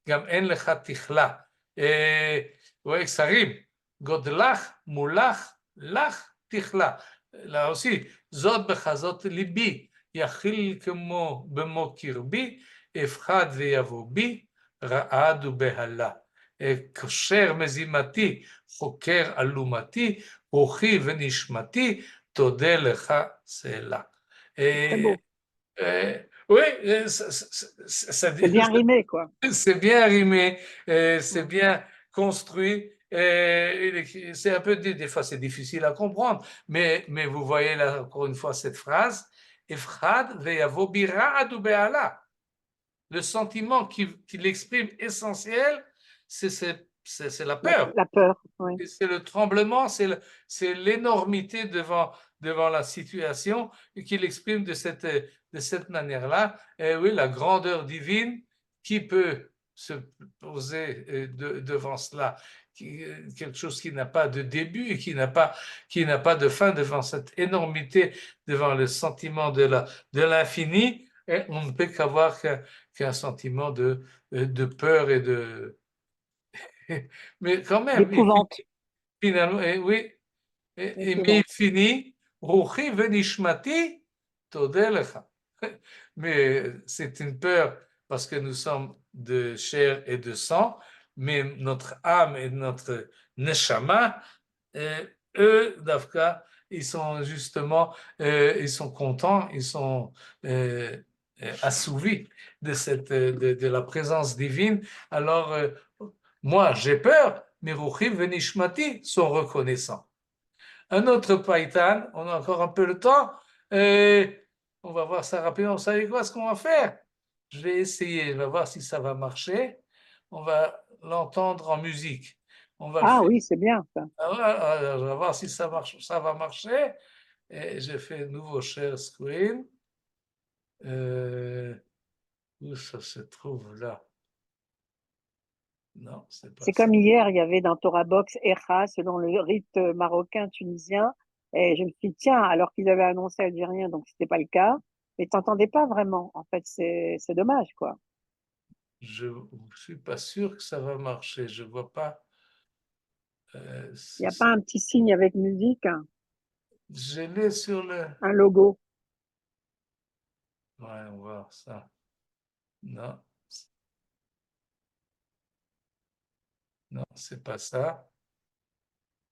gam en lecha tichla. Et ouais, ça rime. Godlach mulach lach tichla. Là aussi, zot bechazot libi יחיל כמו במו קרבי, אפחד ויבוא בי, רעד ובהלה. קושר מזימתי, חוקר אלומתי, רוחי ונשמתי, תודה לך סלע. Oui, c'est bien rimé, quoi. C'est bien rimé, c'est bien construit. C'est un peu, des fois, c'est difficile à comprendre, mais vous voyez là, encore une fois, cette phrase. Le sentiment qu'il exprime essentiel, c'est la peur. La peur, oui. C'est le tremblement, c'est l'énormité devant la situation qu'il exprime de cette manière-là. Et oui, la grandeur divine qui peut se poser devant cela, quelque chose qui n'a pas de début et qui n'a pas de fin, devant cette énormité, devant le sentiment de l'infini, et on ne peut qu'avoir qu'un sentiment de peur et de... Mais quand même, d'épouvante. Finalement, oui, mais il finit, Ruchi venishmati todelecha. Mais c'est une peur parce que nous sommes de chair et de sang, mais notre âme et notre neshama, eux, Dafka, ils sont justement, ils sont contents, ils sont assouvis de la présence divine. Alors, moi, j'ai peur, mais Ruchi venishmati sont reconnaissants. Un autre païtan, on a encore un peu le temps, on va voir ça rapidement. Vous savez quoi, ce qu'on va faire? Je vais essayer, je vais voir si ça va marcher. On va l'entendre en musique. On va oui, c'est bien ça. je vais voir si ça marche, ça va marcher. Et j'ai fait nouveau share screen. Où ça se trouve là? Non, c'est pas C'est ça. comme hier, il y avait dans Torah Box Echa, selon le rite marocain tunisien. Et je me suis dit, tiens, alors qu'ils avaient annoncé algérien, donc c'était pas le cas. Mais t'entendais pas vraiment. En fait, c'est dommage, quoi. Je ne suis pas sûr que ça va marcher. Je vois pas. Il n'y a pas un petit signe avec musique, hein, Je l'ai sur le. un logo. Ouais, on va voir ça. Non, non, c'est pas ça.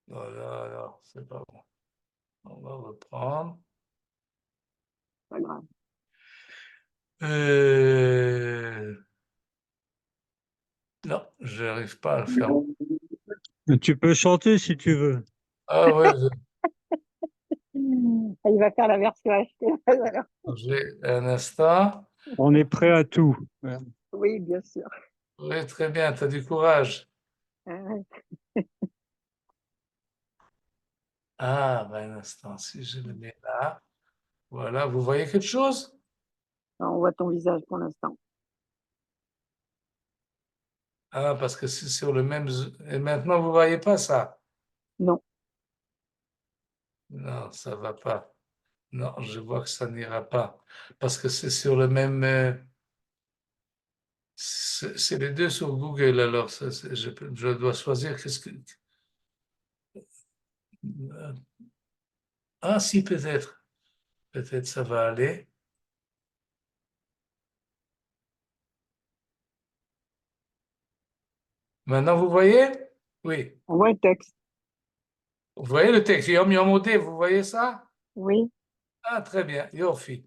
Voilà, alors, c'est pas bon. On va reprendre. Pas grave. Non, je n'arrive pas à le faire. Mais tu peux chanter si tu veux. Ah ouais, Il va faire la version achetée. Alors. j'ai un instant. On est prêt à tout. Ouais. Oui, bien sûr. Oui, très bien, tu as du courage. Ah, ben un instant, si je le mets là. Voilà, vous voyez quelque chose? On voit ton visage pour l'instant. Ah, parce que c'est sur le même. Et maintenant, vous ne voyez pas ça? Non. Non, ça ne va pas. Non, je vois que ça n'ira pas. Parce que c'est sur le même. C'est les deux sur Google, alors je dois choisir qu'est-ce que. Ah, si, peut-être. Peut-être ça va aller. Maintenant, vous voyez? Oui. On voit le texte. Vous voyez le texte? Yom Yomodé, vous voyez ça? Oui. Ah, très bien. Yofi.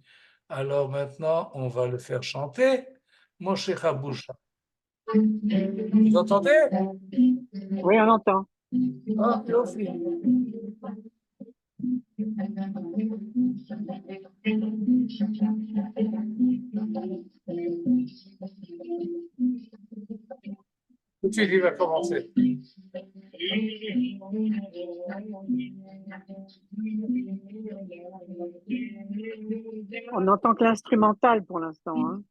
Alors maintenant, on va le faire chanter. Moshe Chaboucha. Vous entendez? Oui, on entend. Ah, Yofi. Tout de suite, il va commencer. On n'entend que l'instrumental pour l'instant, hein.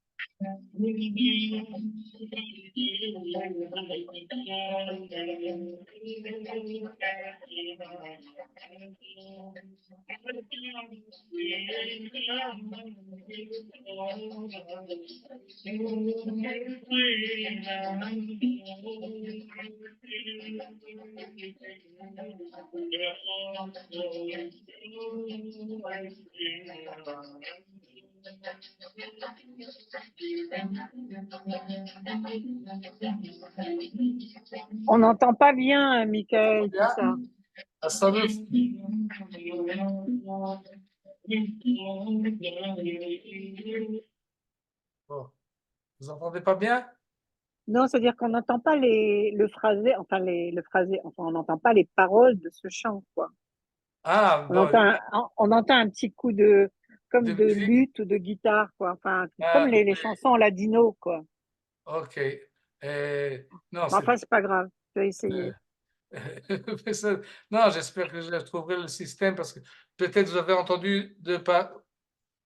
On n'entend pas bien, Michael, tout ça. Ah, salut. Bon. Vous entendez pas bien? Non, c'est-à-dire qu'on n'entend pas le phrasé, enfin le phrasé, enfin on n'entend pas les paroles de ce chant, quoi. Ah, On bon, entend on entend un petit coup de comme de musique. luth ou de guitare, quoi. Enfin, comme Ah, les chansons ladino, quoi. ok. Non, Mais c'est. enfin, c'est pas grave. Je vais essayer. Non, j'espère que je trouverai le système parce que peut-être vous avez entendu de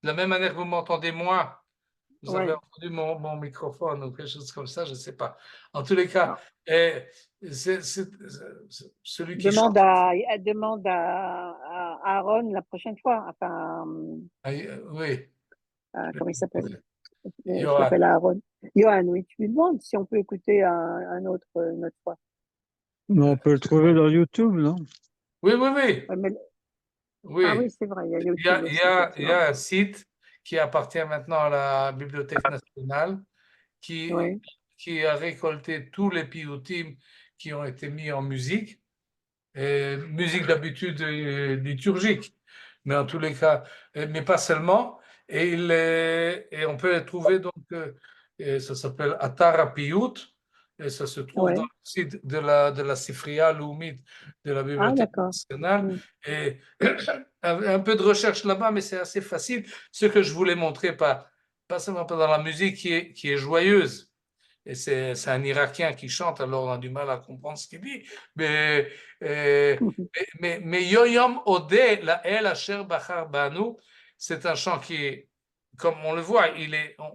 la même manière que vous m'entendez moi, vous avez Ouais. entendu mon microphone ou quelque chose comme ça, je ne sais pas. En tous les cas, Non. celui qui chante, Demande à Aaron la prochaine fois. Enfin, oui, comment il s'appelle? Je Johan. l'appelle Aaron. Johan, oui, tu lui demandes si on peut écouter un autre une autre fois. Mais on peut le trouver dans YouTube, non? Oui, oui, oui, Ouais, ah oui, oui. c'est vrai, il y a Il y YouTube a, il y aussi, a, il y effectivement. a un site qui appartient maintenant à la Bibliothèque nationale qui, Oui, qui a récolté tous les piyutim qui ont été mis en musique, et musique d'habitude liturgique, mais en tous les cas, mais pas seulement. Et on peut les trouver donc, et ça s'appelle Atara Piyut, et ça se trouve dans ouais. le site de la Sifria Loumit de la Ah, Bibliothèque d'accord. nationale. Mm. Et un peu de recherche là-bas, mais c'est assez facile. Ce que je voulais montrer, pas seulement dans la musique qui est joyeuse, et c'est un Irakien qui chante, alors on a du mal à comprendre ce qu'il dit, mais Yoyom Odeh la El Asher Bachar Banu, c'est un chant qui est, comme on le voit,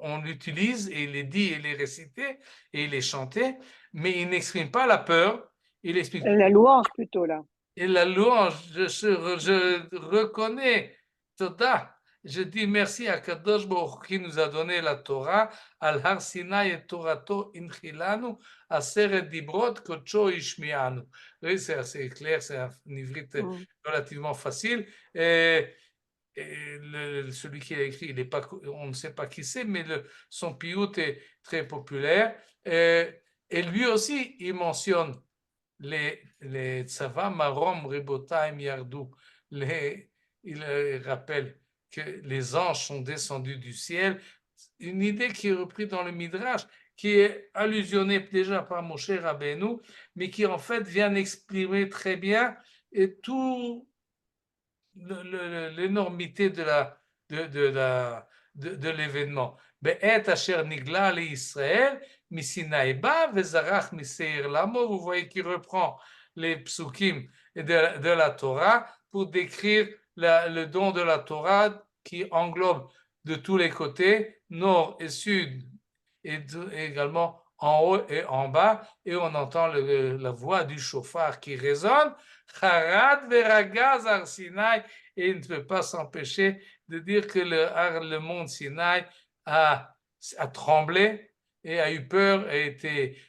on l'utilise et il est dit, il est récité et il est chanté, mais il n'exprime pas la peur, il explique. La louange plutôt là. Et la louange, je reconnais, Toda, je dis merci à Kadosh Baruch qui nous a donné la Torah, Al Har Sinai et Torato Inchilanu, Aseret Dibrot Kocho Ishmianu. Oui, c'est assez clair, c'est un ivrit relativement facile. Et celui qui a écrit, on ne sait pas qui c'est, mais son piout est très populaire. Et lui aussi, il mentionne les Tzava Marom Rebotaim Yardou. Il rappelle que les anges sont descendus du ciel. Une idée qui est reprise dans le Midrash, qui est allusionnée déjà par Moshe Rabbeinu, mais qui en fait vient exprimer très bien et tout l'énormité de l'événement. Be'et asher nigla le Israël, misinaï ba vezarach miseir lamo. Vous voyez qu'il reprend les psukim de la Torah pour décrire le don de la Torah qui englobe de tous les côtés, nord et sud, et également en haut et en bas, et on entend la voix du chauffard qui résonne. Harad veragaz ar Sinaï, et il ne peut pas s'empêcher de dire que le mont Sinaï a tremblé et a eu peur et été,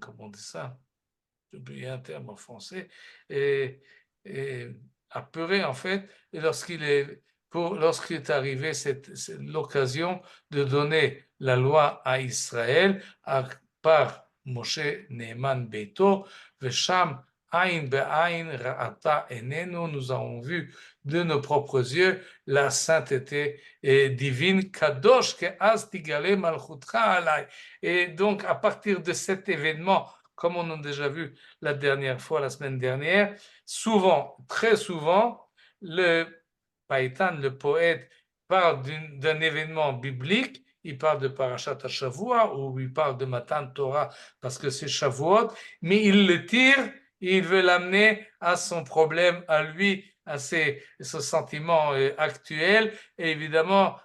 comment on dit ça? J'ai oublié un terme en français, et apeuré en fait, et lorsqu'il est arrivé l'occasion de donner la loi à Israël par Moshe Neeman Beito, Vesham Ain Be'ain Ra'ata Enenu, nous avons vu de nos propres yeux la sainteté divine, Kadosh Ke'az Tigale Malchutra Alai. Et donc, à partir de cet événement, comme on a déjà vu la dernière fois, la semaine dernière, souvent, très souvent, le Païtan, le poète, parle d'un événement biblique, il parle de Parashat HaShavua, ou il parle de Matan Torah parce que c'est Shavuot, mais il le tire et il veut l'amener à son problème, à lui, à ce sentiment actuel, et évidemment,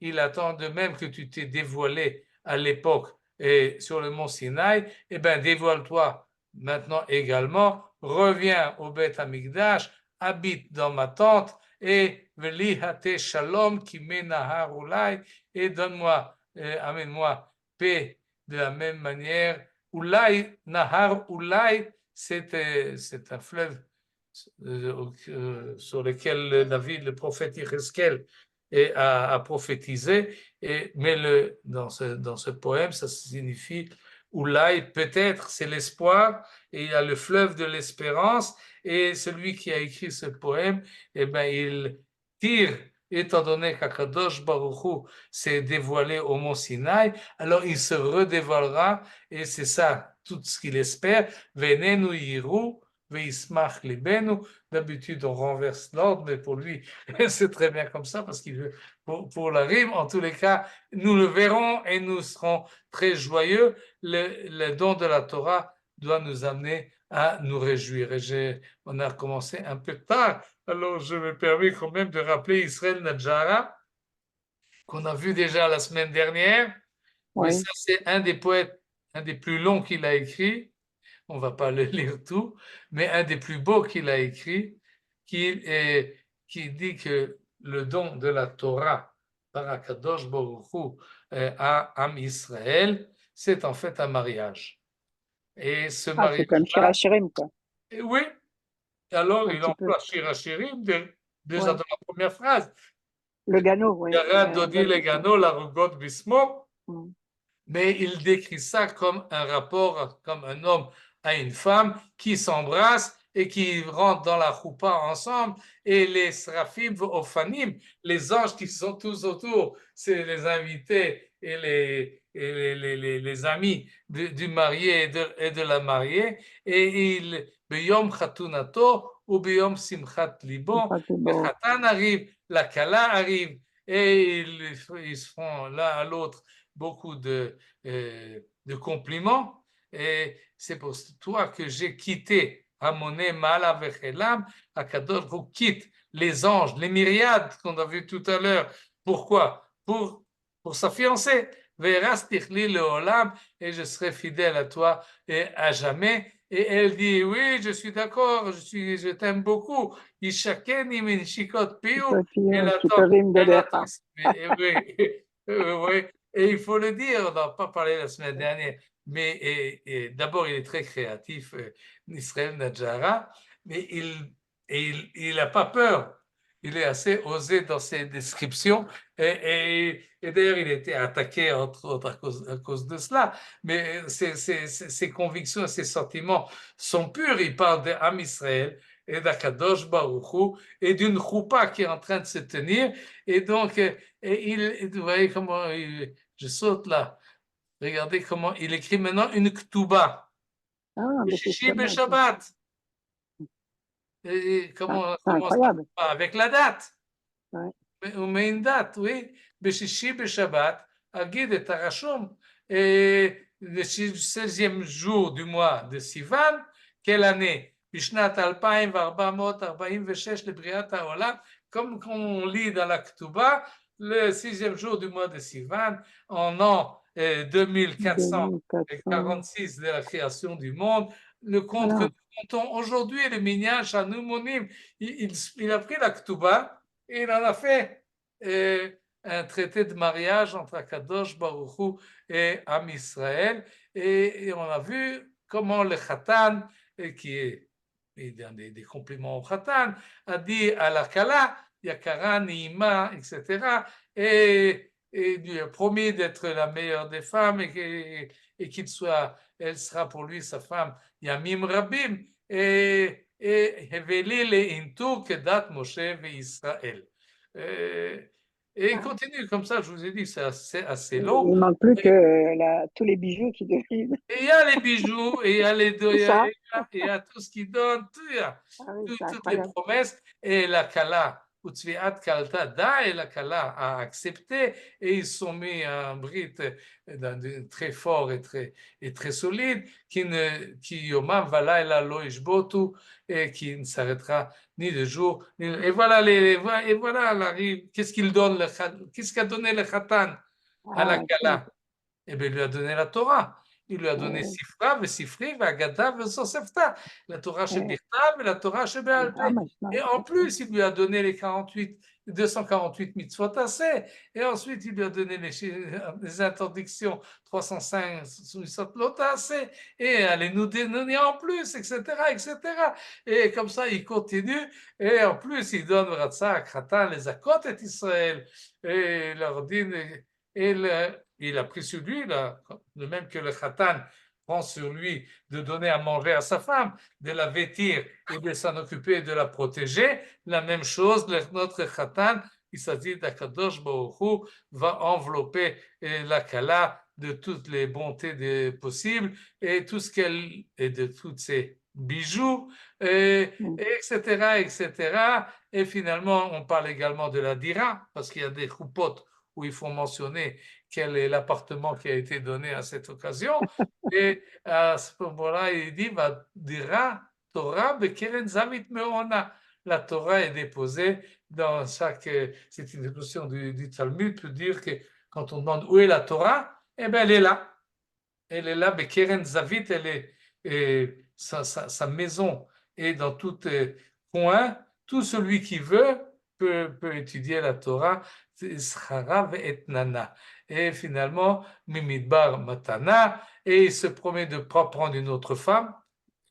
il attend de même que tu t'es dévoilé à l'époque et sur le mont Sinaï, eh bien, dévoile-toi maintenant également, reviens au Beth Amikdash, habite dans ma tente, et veli hate shalom ki menahar ulai, et donne-moi, amène-moi paix de la même manière. Ulai, nahar ulai, c'est un fleuve sur lequel David, le prophète Yecheskel, a prophétisé, mais dans ce poème, ça signifie Oulaï, peut-être, c'est l'espoir, et il y a le fleuve de l'espérance, et celui qui a écrit ce poème, eh ben, il tire, étant donné qu'Akadosh Baruch Hu s'est dévoilé au mont Sinaï, alors il se redévoilera, et c'est ça, tout ce qu'il espère, Venenu Yiru, Veismach Libenu. D'habitude, on renverse l'ordre, mais pour lui, c'est très bien comme ça, parce qu'il veut, pour la rime, en tous les cas, nous le verrons et nous serons très joyeux. Le don de la Torah doit nous amener à nous réjouir. Et on a commencé un peu tard, alors je me permets quand même de rappeler Israël Nadjara, qu'on a vu déjà la semaine dernière. Oui. Mais ça, c'est un des poètes, un des plus longs qu'il a écrit. On ne va pas le lire tout, mais un des plus beaux qu'il a écrit, qui dit que le don de la Torah par Akadosh Baruch Hu à Am Israël, c'est en fait un mariage. Et ce mariage. C'est comme Shir HaShirim, quoi. Oui. Alors, il emploie Shir HaShirim déjà dans la première phrase. Le Gano, oui. Yarad Dodi le Gano, la Rugot Bismo. Mais il décrit ça comme un rapport, comme un homme à une femme qui s'embrassent et qui rentrent dans la choupa ensemble, et les srafim ophanim, les anges qui sont tous autour, c'est les invités et les amis du marié et de la mariée, et ils beyom chatunato ou beyom simchat libo, le chatan arrive, la kala arrive, et ils se font l'un à l'autre beaucoup de compliments. Et c'est pour toi que j'ai quitté Hamoné, Mala, Vechelam. Akadosh vous quitte les anges, les myriades qu'on a vus tout à l'heure. Pourquoi? Pour sa fiancée. Verastichlli leolam, et je serai fidèle à toi et à jamais. Et elle dit, oui, je suis d'accord, je t'aime beaucoup. Ishakeni min shikot piu. Elle attend, elle attend. Oui, oui. Et il faut le dire, on n'a pas parlé la semaine dernière, mais d'abord, il est très créatif, Israël Nadjara, mais il n'a pas peur. Il est assez osé dans ses descriptions et d'ailleurs, il a été attaqué entre autres à cause de cela. Mais ses convictions, ses sentiments sont purs. Il parle d'Am Israël et d'Akadosh Baruch Hu et d'une choupa qui est en train de se tenir. Et donc, vous voyez comment je saute là. Regardez comment il écrit maintenant une ktuba. Shishi Shabbat. Comment incroyable. avec la date. Ouais. On met une date, oui. Shishi Shabbat, Agid et Tarashom. Et le 16e jour du mois de Sivan, quelle année? Bishnat 2446 לבריאת העולם, comme on lit dans la Ktuba, le 6e jour du mois de Sivan, en an 2446 de la création du monde, le compte que nous comptons aujourd'hui, le Minyan Shanu Monim, il a pris la Ktuba et il en a fait un traité de mariage entre Akadosh Baruch Hu et Am Israël, et on a vu comment le Khatan, qui est des compliments au Khatan, a dit à la Kala, Yakara, Niima, etc., et lui a promis d'être la meilleure des femmes et qu'il soit, elle sera pour lui sa femme Yamim Rabim, et Heveli le Intu Kedat Moshe ve Israël. Et il continue comme ça, je vous ai dit, c'est assez long. Il ne manque plus que tous les bijoux qui deviennent. Et il y a les bijoux, et il y a les deux, il y a tout ce qui donne, tout, toutes les promesses, et la Kala, Utzviat Kalta Da, et la Kala a accepté, et ils sont mis en brite très fort et très solide, qui Yomam Valaila Lo Ishbotu, et qui ne s'arrêtera ni de jour, et voilà, et voilà, elle arrive, qu'est-ce qu'il donne, qu'est-ce qu'a donné le Khatan à la Kala? Eh bien, il lui a donné la Torah. Il lui a donné Sifra, Vesifri, Vagada, Vesosefta, la Torah chez Birtav et la Torah chez Be'alpé. Et en plus, il lui a donné les 248 mitzvot assez. Et ensuite, il lui a donné les interdictions 305 mitzvot assez. Et allez nous donner en plus, etc., etc. Et comme ça, il continue. Et en plus, il donne Ratzak, Khatan, les Akot et Israël. Et leur dit, il a pris sur lui, de même que le Khatan prend sur lui de donner à manger à sa femme, de la vêtir et de s'en occuper, de la protéger. La même chose, notre Khatan, il s'agit d'Akadosh Baruch Hu, va envelopper la Kala de toutes les bontés possibles et tout ce qu'elle, et de tous ses bijoux, etc., etc. Et finalement, on parle également de la dira, parce qu'il y a des choupotes où il faut mentionner quel est l'appartement qui a été donné à cette occasion. Et à ce moment-là, il dit, va dira Torah bekeren zavit meona. La Torah est déposée dans chaque. C'est une expression du Talmud pour dire que quand on demande où est la Torah, eh bien, elle est là. Elle est là, bekeren zavit, elle est, sa maison est dans tout coin. Tout celui qui veut peut étudier la Torah. Et finalement, Mimidbar Matana, et il se promet de ne pas prendre une autre femme,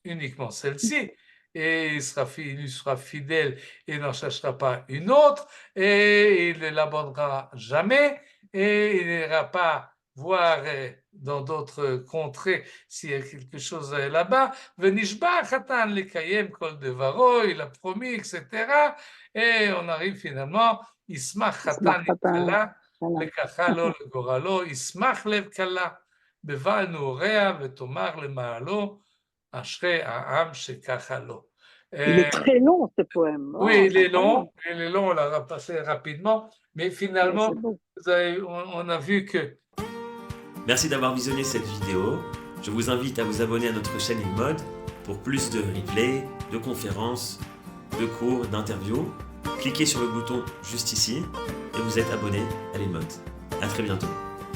uniquement celle-ci, et il lui sera fidèle et n'en cherchera pas une autre, et il ne l'abandonnera jamais, et il n'ira pas voir dans d'autres contrées s'il y a quelque chose là-bas. Venishba Khatan Lekayem Kol Devaro, il a promis, etc. Et on arrive finalement, Ismach Khatan Kala, Lekachalo Legoralo, Ismach Lev Kala, Beval Nourea, Vetomar Lemalo, Ashrei Ha'am Shekachalo. Il est très long, ce poème. Oui, il est long, on l'a passé rapidement, mais finalement, on a vu que Merci d'avoir visionné cette vidéo. Je vous invite à vous abonner à notre chaîne InMode pour plus de replays, de conférences, de cours, d'interviews. Cliquez sur le bouton juste ici et vous êtes abonné à l'InMode. À très bientôt.